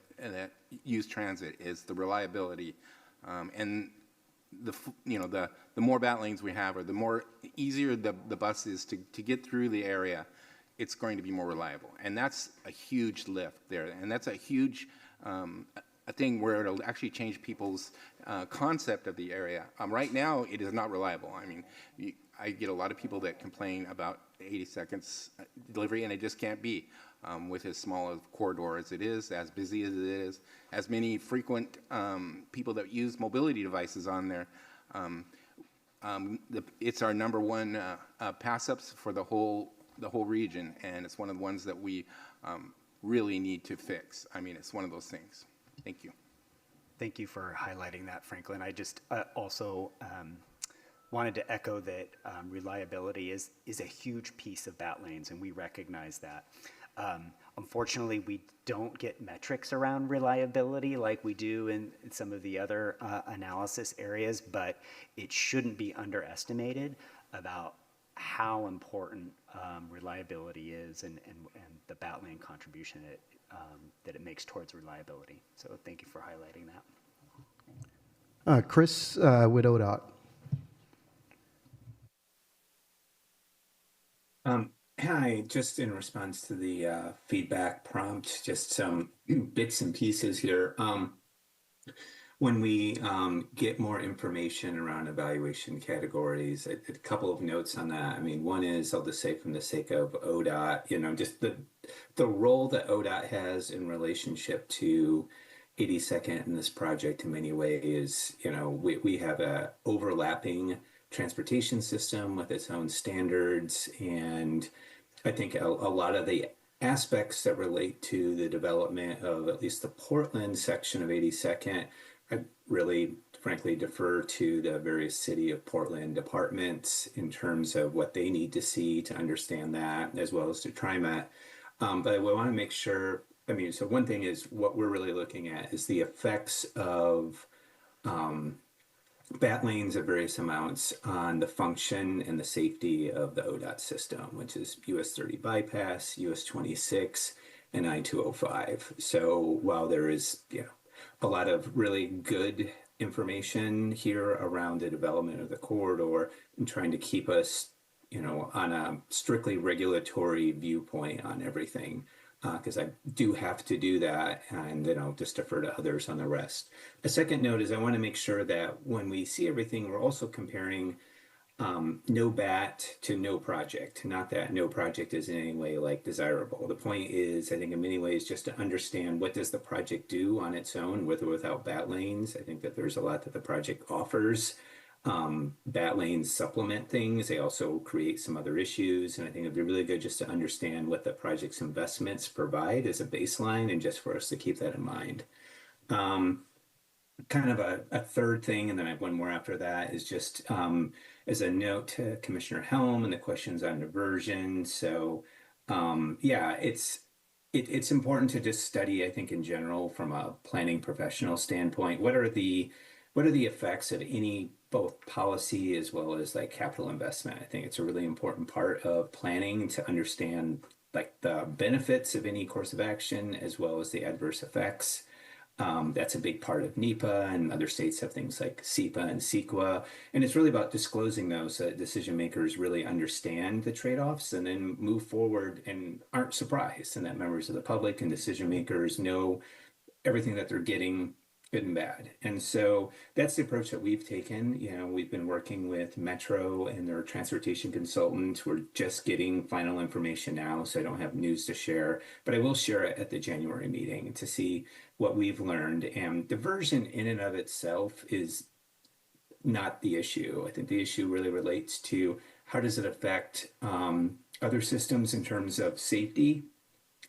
use transit, is the reliability. And the more bat lanes we have, or the more easier the bus is to get through the area, it's going to be more reliable. And that's a huge lift there. And that's a huge a thing where it'll actually change people's concept of the area. Right now, it is not reliable. I mean, I get a lot of people that complain about 80 seconds delivery, and it just can't be with as small a corridor as it is, as busy as it is, as many frequent people that use mobility devices on there. It's our number one pass-ups for the whole region, and it's one of the ones that we really need to fix. I mean, it's one of those things. Thank you. Thank you for highlighting that, Franklin. I just also wanted to echo that reliability is a huge piece of bat lanes, and we recognize that. Unfortunately, we don't get metrics around reliability like we do in some of the other analysis areas, but it shouldn't be underestimated about how important reliability is and the bat lane contribution that it makes towards reliability. So thank you for highlighting that. Chris with ODOT. Hi, just in response to the feedback prompt, just some bits and pieces here. When we get more information around evaluation categories, a couple of notes on that. I mean, one is, I'll just say from the sake of ODOT, just the role that ODOT has in relationship to 82nd in this project in many ways, we have a overlapping transportation system with its own standards. And I think a lot of the aspects that relate to the development of at least the Portland section of 82nd, I really, frankly, defer to the various City of Portland departments in terms of what they need to see to understand that, as well as to TriMet. But we want to make sure, so one thing is what we're really looking at is the effects of bat lanes of various amounts on the function and the safety of the ODOT system, which is US 30 bypass, US 26, and I-205. So while there is, a lot of really good information here around the development of the corridor and trying to keep us, on a strictly regulatory viewpoint on everything, because I do have to do that, and then I'll just defer to others on the rest. A second note is I want to make sure that when we see everything, we're also comparing no bat to no project. Not that no project is in any way like desirable. The point is, I think in many ways, just to understand what does the project do on its own with or without bat lanes. I think that there's a lot that the project offers. Bat lanes supplement things. They also create some other issues. And I think it'd be really good just to understand what the project's investments provide as a baseline and just for us to keep that in mind. Kind of a third thing, and then I have one more after that, is just as a note to Commissioner Helm and the questions on diversion. So yeah, it's important to just study, I think, in general, from a planning professional standpoint, what are the effects of any both policy as well as like capital investment. I think it's a really important part of planning to understand like the benefits of any course of action as well as the adverse effects. That's a big part of NEPA, and other states have things like SEPA and CEQA. And it's really about disclosing those so that decision makers really understand the trade-offs and then move forward and aren't surprised, and that members of the public and decision makers know everything that they're getting, good and bad. And so that's the approach that we've taken. You know, we've been working with Metro and their transportation consultant. We're just getting final information now, so I don't have news to share, but I will share it at the January meeting to see what we've learned. And diversion in and of itself is not the issue. I think the issue really relates to how does it affect other systems in terms of safety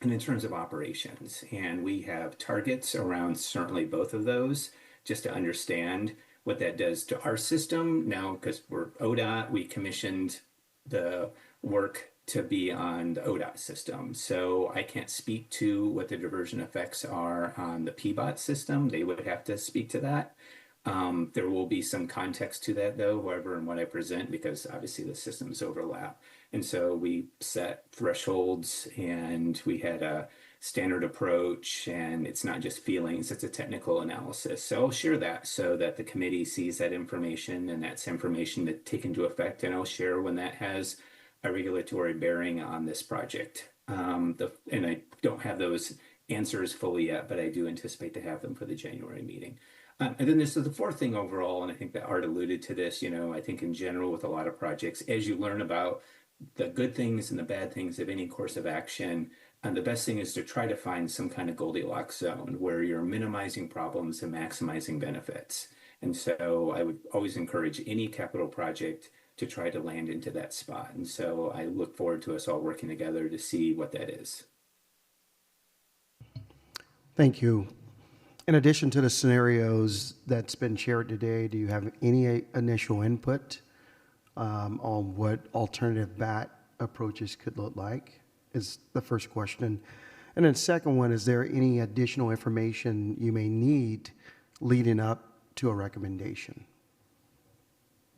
and in terms of operations. And we have targets around certainly both of those, just to understand what that does to our system. Now, because we're ODOT, we commissioned the work to be on the ODOT system. So I can't speak to what the diversion effects are on the PBOT system. They would have to speak to that. There will be some context to that, though, however, in what I present, because obviously the systems overlap. And so we set thresholds and we had a standard approach, and it's not just feelings, it's a technical analysis. So I'll share that so that the committee sees that information, and that's information to take into effect. And I'll share when that has a regulatory bearing on this project. And I don't have those answers fully yet, but I do anticipate to have them for the January meeting. And then this is the fourth thing overall, and I think that Art alluded to this, you know, I think in general with a lot of projects, as you learn about the good things and the bad things of any course of action, and the best thing is to try to find some kind of Goldilocks zone where you're minimizing problems and maximizing benefits. And so I would always encourage any capital project to try to land into that spot. And so I look forward to us all working together to see what that is. Thank you. In addition to the scenarios that's been shared today, do you have any initial input on what alternative BAT approaches could look like, is the first question. And then second one, is there any additional information you may need leading up to a recommendation?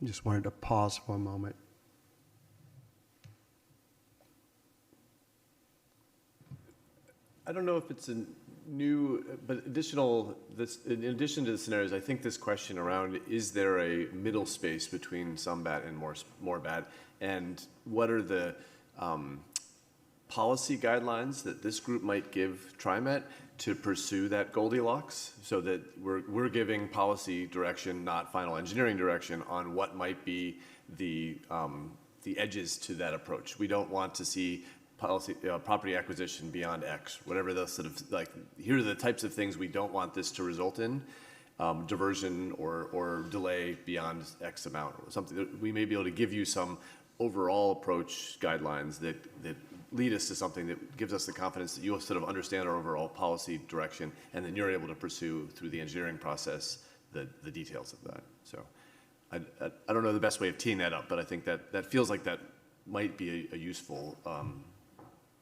Just wanted to pause for a moment. I don't know if it's a new, but in addition to the scenarios, I think this question around, is there a middle space between some BAT and more BAT? And what are the policy guidelines that this group might give TriMet to pursue that Goldilocks, so that we're giving policy direction, not final engineering direction, on what might be the edges to that approach. We don't want to see property acquisition beyond X, whatever the sort of, like, here are the types of things we don't want this to result in, diversion or delay beyond X amount, or something that we may be able to give you some overall approach guidelines that lead us to something that gives us the confidence that you'll sort of understand our overall policy direction, and then you're able to pursue through the engineering process the details of that. So I don't know the best way of teeing that up, but I think that feels like that might be a useful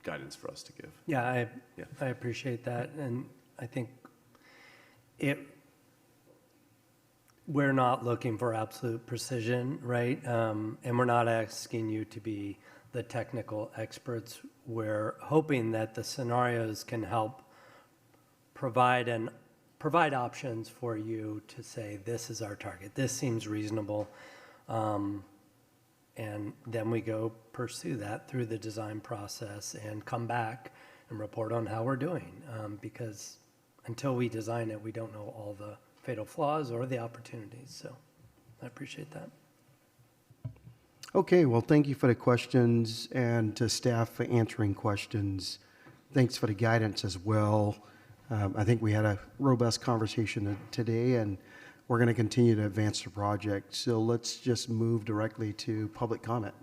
guidance for us to give. Yeah, I appreciate that. And I think we're not looking for absolute precision, right? And we're not asking you to be the technical experts. We're hoping that the scenarios can help provide options for you to say, this is our target, this seems reasonable. And then we go pursue that through the design process and come back and report on how we're doing. Because until we design it, we don't know all the fatal flaws or the opportunities. So I appreciate that. Okay, well, thank you for the questions and to staff for answering questions. Thanks for the guidance as well. I think we had a robust conversation today, and we're going to continue to advance the project. So let's just move directly to public comment.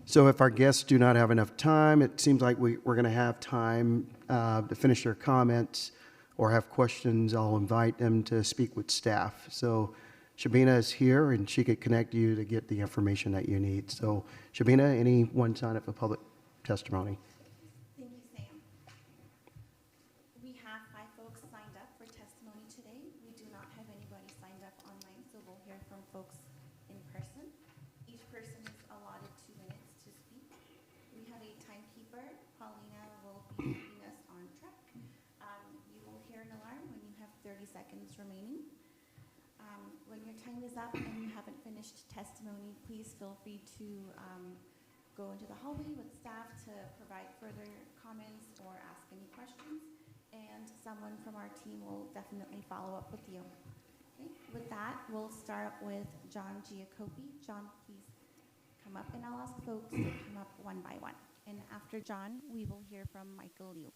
So if our guests do not have enough time, it seems like we're going to have time to finish their comments or have questions. I'll invite them to speak with staff. So Shabina is here, and she could connect you to get the information that you need. So Shabina, anyone sign up for public testimony? Thank you, Sam. We have 5 folks signed up for testimony today. We do not have anybody signed up online, so we'll hear from folks in person. Each person is allotted 2 minutes to speak. We have a timekeeper. Paulina will be keeping us on track. You will hear an alarm when you have 30 seconds remaining. When your time is up and you haven't finished testimony, please feel free to go into the hallway with staff to provide further comments or ask any questions, and someone from our team will definitely follow up with you. Okay. With that, we'll start with John Giacoppi. John, please come up, and I'll ask folks to come up one by one. And after John, we will hear from Michael Liu.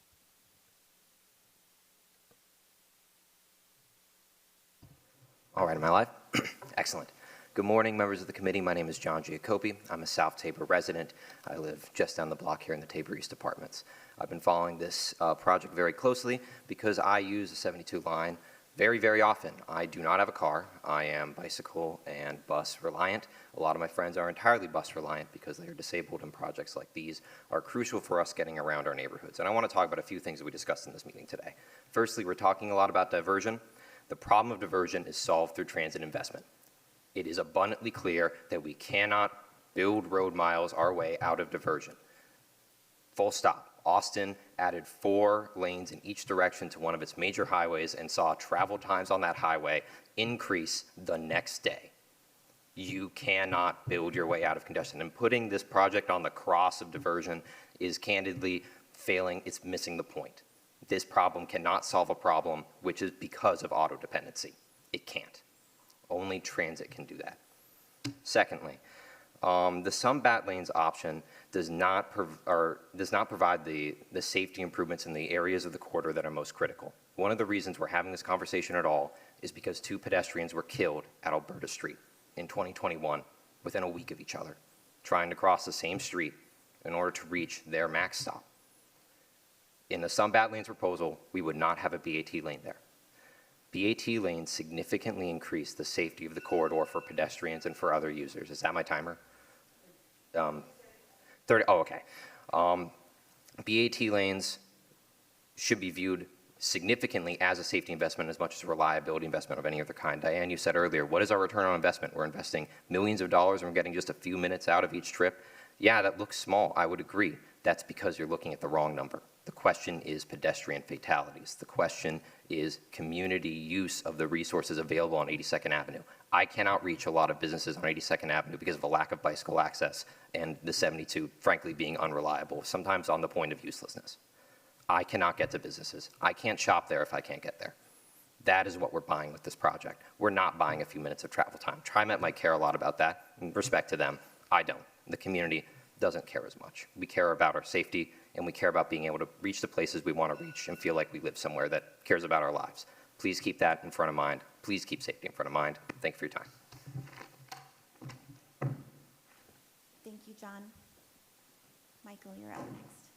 All right, am I live? Excellent. Good morning, members of the committee. My name is John Giacoppi. I'm a South Tabor resident. I live just down the block here in the Tabor East Apartments. I've been following this project very closely because I use the 72 line very, very often. I do not have a car. I am bicycle and bus reliant. A lot of my friends are entirely bus reliant because they are disabled, and projects like these are crucial for us getting around our neighborhoods. And I want to talk about a few things that we discussed in this meeting today. Firstly, we're talking a lot about diversion. The problem of diversion is solved through transit investment. It is abundantly clear that we cannot build road miles our way out of diversion. Full stop. Austin added 4 lanes in each direction to one of its major highways and saw travel times on that highway increase the next day. You cannot build your way out of congestion. And putting this project on the cross of diversion is candidly failing. It's missing the point. This problem cannot solve a problem which is because of auto dependency. It can't. Only transit can do that. Secondly, the some bat lanes option does not provide the safety improvements in the areas of the corridor that are most critical. One of the reasons we're having this conversation at all is because 2 pedestrians were killed at Alberta Street in 2021 within a week of each other, trying to cross the same street in order to reach their max stop. In the some bat lanes proposal, we would not have a BAT lane there. BAT lanes significantly increase the safety of the corridor for pedestrians and for other users. Is that my timer? 30, oh, okay. BAT lanes should be viewed significantly as a safety investment as much as a reliability investment of any other kind. Diane, you said earlier, what is our return on investment? We're investing millions of dollars and we're getting just a few minutes out of each trip. Yeah, that looks small, I would agree. That's because you're looking at the wrong number. The question is pedestrian fatalities. The question is community use of the resources available on 82nd Avenue. I cannot reach a lot of businesses on 82nd Avenue because of a lack of bicycle access and the 72, frankly, being unreliable, sometimes on the point of uselessness. I cannot get to businesses. I can't shop there if I can't get there. That is what we're buying with this project. We're not buying a few minutes of travel time. TriMet might care a lot about that. In respect to them, I don't. The community doesn't care as much. We care about our safety, and we care about being able to reach the places we want to reach and feel like we live somewhere that cares about our lives. Please keep that in front of mind. Please keep safety in front of mind. Thank you for your time. Thank you, John. Michael, you're up next.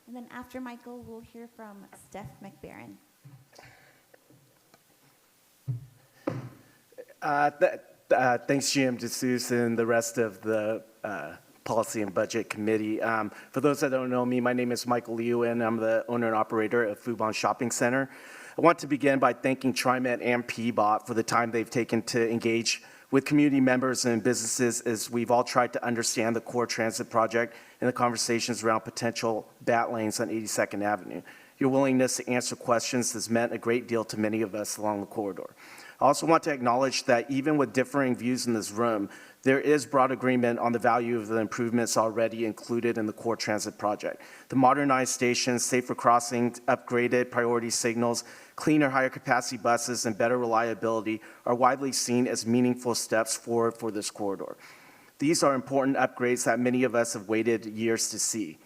And then after Michael, we'll hear from Steph McBaron. Thanks, Jim DeSouza and the rest of the Policy and Budget Committee. For those that don't know me, my name is Michael Liu, and I'm the owner and operator of Fubon Shopping Center. I want to begin by thanking TriMet and PBOT for the time they've taken to engage with community members and businesses as we've all tried to understand the core transit project and the conversations around potential bat lanes on 82nd Avenue. Your willingness to answer questions has meant a great deal to many of us along the corridor. I also want to acknowledge that even with differing views in this room, there is broad agreement on the value of the improvements already included in the core transit project. The modernized stations, safer crossings, upgraded priority signals, cleaner, higher capacity buses, and better reliability are widely seen as meaningful steps forward for this corridor. These are important upgrades that many of us have waited years to see.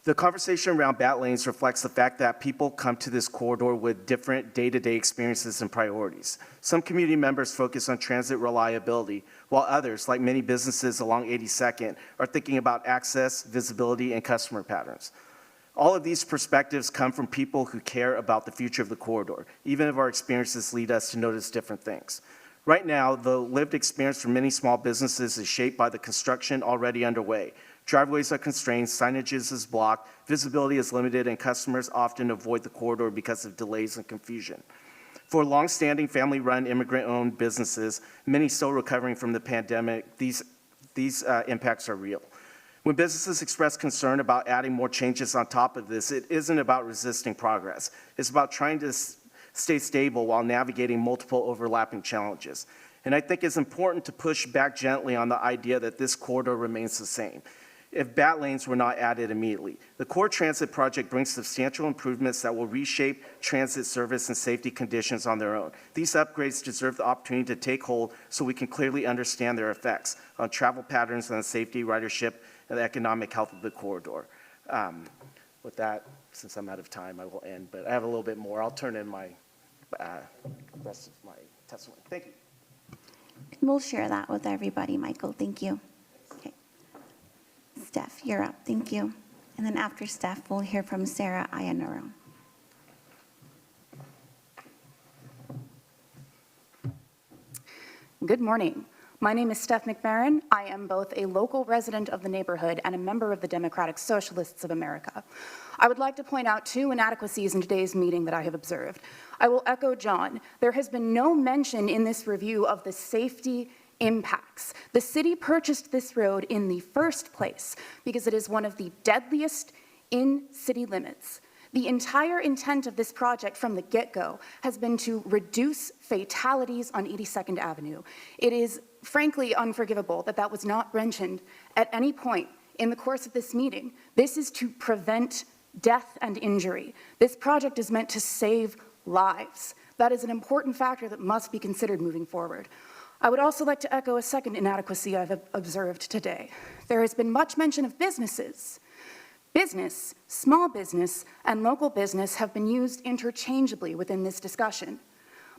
The conversation around BAT lanes reflects the fact that people come to this corridor with different day-to-day experiences and priorities. Some community members focus on transit reliability, while others, like many businesses along 82nd, are thinking about access, visibility, and customer patterns. All of these perspectives come from people who care about the future of the corridor, even if our experiences lead us to notice different things. Right now, the lived experience for many small businesses is shaped by the construction already underway. Driveways are constrained, signages is blocked, visibility is limited, and customers often avoid the corridor because of delays and confusion. For longstanding family-run, immigrant-owned businesses, many still recovering from the pandemic, these impacts are real. When businesses express concern about adding more changes on top of this, it isn't about resisting progress. It's about trying to stay stable while navigating multiple overlapping challenges. And I think it's important to push back gently on the idea that this corridor remains the same if BAT lanes were not added immediately. The core transit project brings substantial improvements that will reshape transit service and safety conditions on their own. These upgrades deserve the opportunity to take hold so we can clearly understand their effects on travel patterns and safety, ridership, and the economic health of the corridor. With that, since I'm out of time, I will end, but I have a little bit more. I'll turn in my rest of my testimony. Thank you. We'll share that with everybody, Michael. Thank you. Okay. Steph, you're up. Thank you. And then after Steph, we'll hear from Sarah Iannarone. Good morning. My name is Steph McMarron. I am both a local resident of the neighborhood and a member of the Democratic Socialists of America. I would like to point out 2 inadequacies in today's meeting that I have observed. I will echo John. There has been no mention in this review of the safety impacts. The city purchased this road in the first place because it is one of the deadliest in city limits. The entire intent of this project from the get-go has been to reduce fatalities on 82nd Avenue. It is frankly unforgivable that that was not mentioned at any point in the course of this meeting. This is to prevent death and injury. This project is meant to save lives. That is an important factor that must be considered moving forward. I would also like to echo a second inadequacy I've observed today. There has been much mention of businesses. Business, small business, and local business have been used interchangeably within this discussion.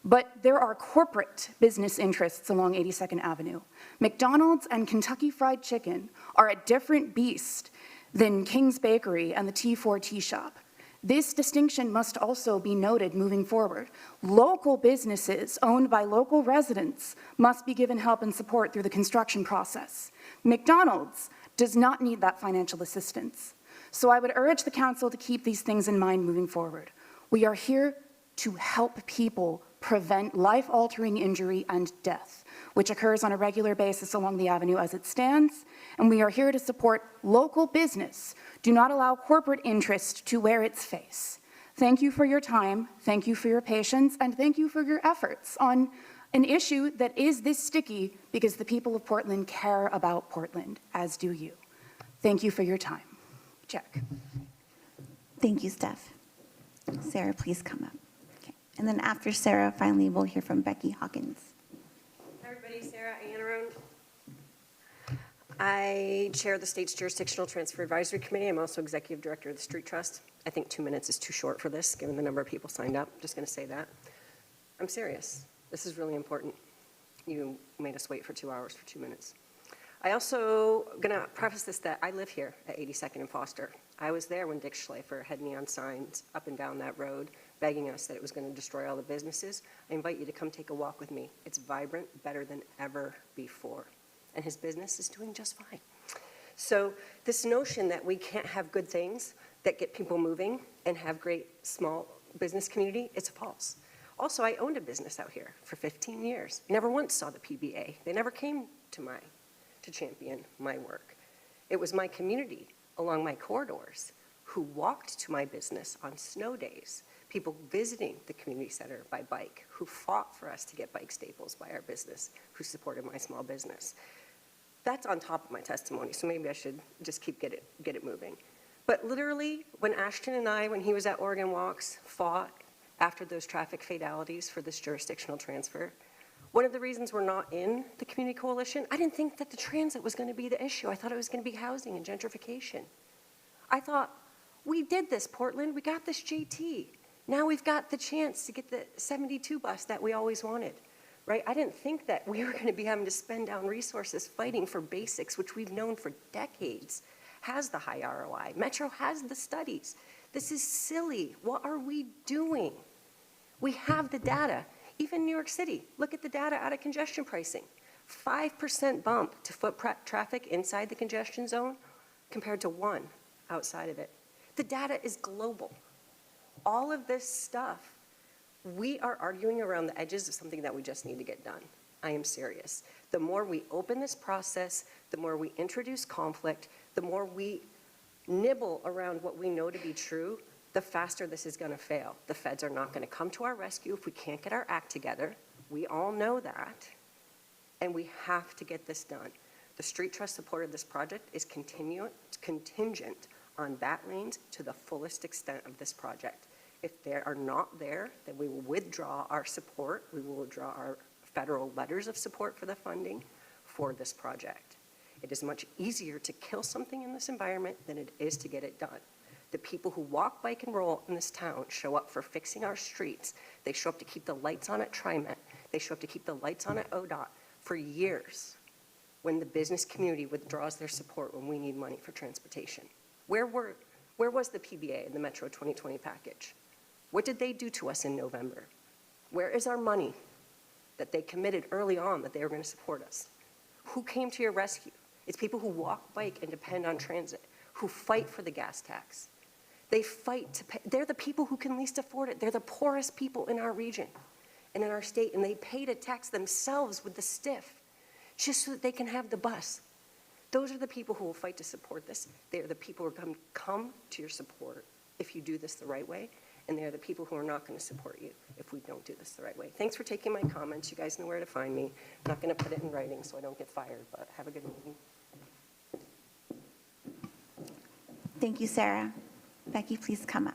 But there are corporate business interests along 82nd Avenue. McDonald's and Kentucky Fried Chicken are a different beast than King's Bakery and the T4 Tea Shop. This distinction must also be noted moving forward. Local businesses owned by local residents must be given help and support through the construction process. McDonald's does not need that financial assistance. So I would urge the council to keep these things in mind moving forward. We are here to help people prevent life-altering injury and death, which occurs on a regular basis along the avenue as it stands, and we are here to support local business. Do not allow corporate interest to wear its face. Thank you for your time, thank you for your patience, and thank you for your efforts on an issue that is this sticky because the people of Portland care about Portland, as do you. Thank you for your time. Check. Thank you, Steph. Sarah, please come up. Okay. And then after Sarah, finally, we'll hear from Becky Hawkins. Hi, everybody. Sarah Iannarone. I chair the state's jurisdictional transfer advisory committee. I'm also executive director of the Street Trust. I think 2 minutes is too short for this, given the number of people signed up. I'm just going to say that. I'm serious. This is really important. You made us wait for 2 hours for 2 minutes. I also going to preface this that I live here at 82nd and Foster. I was there when Dick Schleifer had neon signs up and down that road begging us that it was going to destroy all the businesses. I invite you to come take a walk with me. It's vibrant, better than ever before. And his business is doing just fine. So this notion that we can't have good things that get people moving and have great small business community, it's false. Also, I owned a business out here for 15 years. Never once saw the PBA. They never came to champion my work. It was my community along my corridors who walked to my business on snow days people visiting the community center by bike, who fought for us to get bike staples by our business, who supported my small business. That's on top of my testimony, so maybe I should just get it moving. But literally, when Ashton and I, when he was at Oregon Walks, fought after those traffic fatalities for this jurisdictional transfer, one of the reasons we're not in the community coalition, I didn't think that the transit was going to be the issue. I thought it was going to be housing and gentrification. I thought, we did this, Portland. We got this JT. Now we've got the chance to get the 72 bus that we always wanted, right? I didn't think that we were going to be having to spend down resources fighting for basics, which we've known for decades has the high ROI. Metro has the studies. This is silly. What are we doing? We have the data. Even New York City, look at the data out of congestion pricing. 5% bump to foot traffic inside the congestion zone compared to 1 outside of it. The data is global. All of this stuff, we are arguing around the edges of something that we just need to get done. I am serious. The more we open this process, the more we introduce conflict, the more we nibble around what we know to be true, the faster this is going to fail. The feds are not going to come to our rescue if we can't get our act together. We all know that, and we have to get this done. The Street Trust support of this project is contingent on bat lanes to the fullest extent of this project. If they are not there, then we will withdraw our support. We will withdraw our federal letters of support for the funding for this project. It is much easier to kill something in this environment than it is to get it done. The people who walk, bike, and roll in this town show up for fixing our streets. They show up to keep the lights on at TriMet. They show up to keep the lights on at ODOT for years when the business community withdraws their support when we need money for transportation. Where was the PBA in the Metro 2020 package? What did they do to us in November? Where is our money that they committed early on that they were going to support us? Who came to your rescue? It's people who walk, bike, and depend on transit, who fight for the gas tax. They fight to pay. They're the people who can least afford it. They're the poorest people in our region and in our state, and they pay to tax themselves with the stiff just so that they can have the bus. Those are the people who will fight to support this. They are the people who are come to your support if you do this the right way, and they are the people who are not going to support you if we don't do this the right way. Thanks for taking my comments. You guys know where to find me. I'm not going to put it in writing so I don't get fired, but have a good meeting. Thank you, Sarah. Becky, please come up.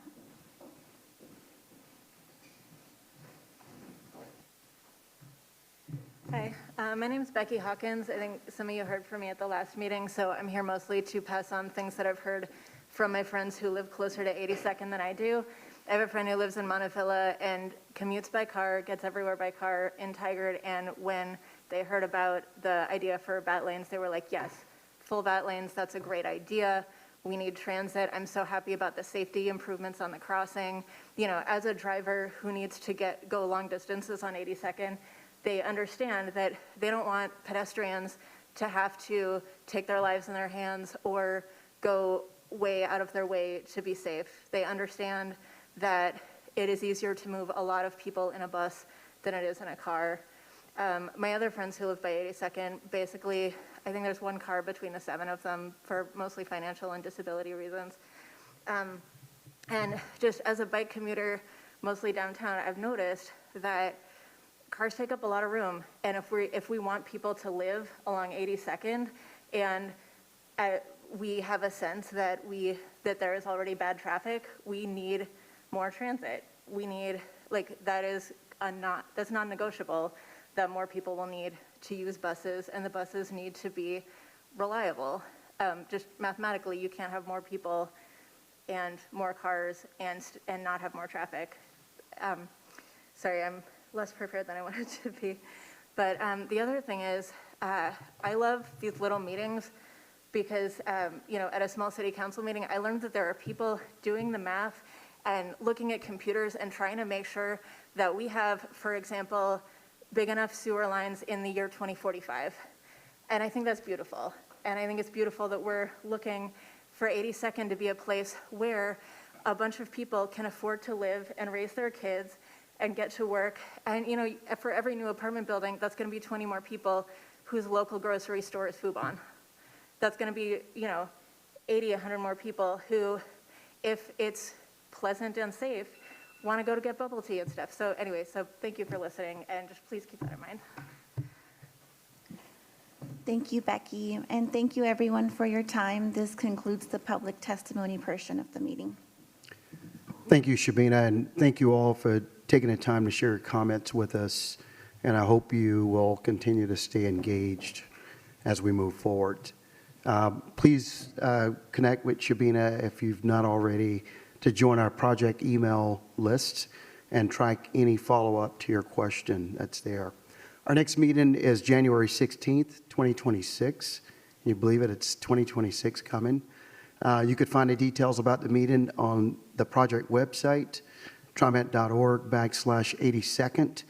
Hi, my name is Becky Hawkins. I think some of you heard from me at the last meeting, so I'm here mostly to pass on things that I've heard from my friends who live closer to 82nd than I do. I have a friend who lives in Montefiore and commutes by car, gets everywhere by car in Tigard, and when they heard about the idea for bat lanes, they were like, yes, full bat lanes, that's a great idea. We need transit. I'm so happy about the safety improvements on the crossing. You know, as a driver who needs to go long distances on 82nd, they understand that they don't want pedestrians to have to take their lives in their hands or go way out of their way to be safe. They understand that it is easier to move a lot of people in a bus than it is in a car. My other friends who live by 82nd, basically, I think there's one car between the 7 of them for mostly financial and disability reasons. And just as a bike commuter, mostly downtown, I've noticed that cars take up a lot of room. And if we want people to live along 82nd and we have a sense that there is already bad traffic, we need more transit. We need, that's non-negotiable, that more people will need to use buses, and the buses need to be reliable. Just mathematically, you can't have more people and more cars and not have more traffic. Sorry, I'm less prepared than I wanted to be. But the other thing is, I love these little meetings because, at a small city council meeting, I learned that there are people doing the math and looking at computers and trying to make sure that we have, for example, big enough sewer lines in the year 2045. And I think that's beautiful. And I think it's beautiful that we're looking for 82nd to be a place where a bunch of people can afford to live and raise their kids and get to work. And for every new apartment building, that's gonna be 20 more people whose local grocery store is Foodbon. That's gonna be 80, 100 more people who, if it's pleasant and safe, want to go to get bubble tea and stuff. So anyway, so thank you for listening, and just please keep that in mind. Thank you, Becky, and thank you, everyone, for your time. This concludes the public testimony portion of the meeting. Thank you, Shabina, and thank you all for taking the time to share your comments with us. And I hope you will continue to stay engaged as we move forward. Please connect with Shabina if you've not already to join our project email list and track any follow-up to your question that's there. Our next meeting is January 16th, 2026. Can you believe it? It's 2026 coming. You could find the details about the meeting on the project website, trimet.org/82nd.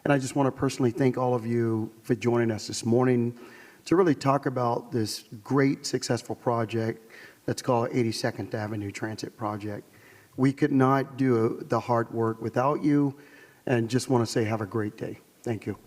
And I just want to personally thank all of you for joining us this morning to really talk about this great successful project that's called 82nd Avenue Transit Project. We could not do the hard work without you, and just want to say have a great day. Thank you.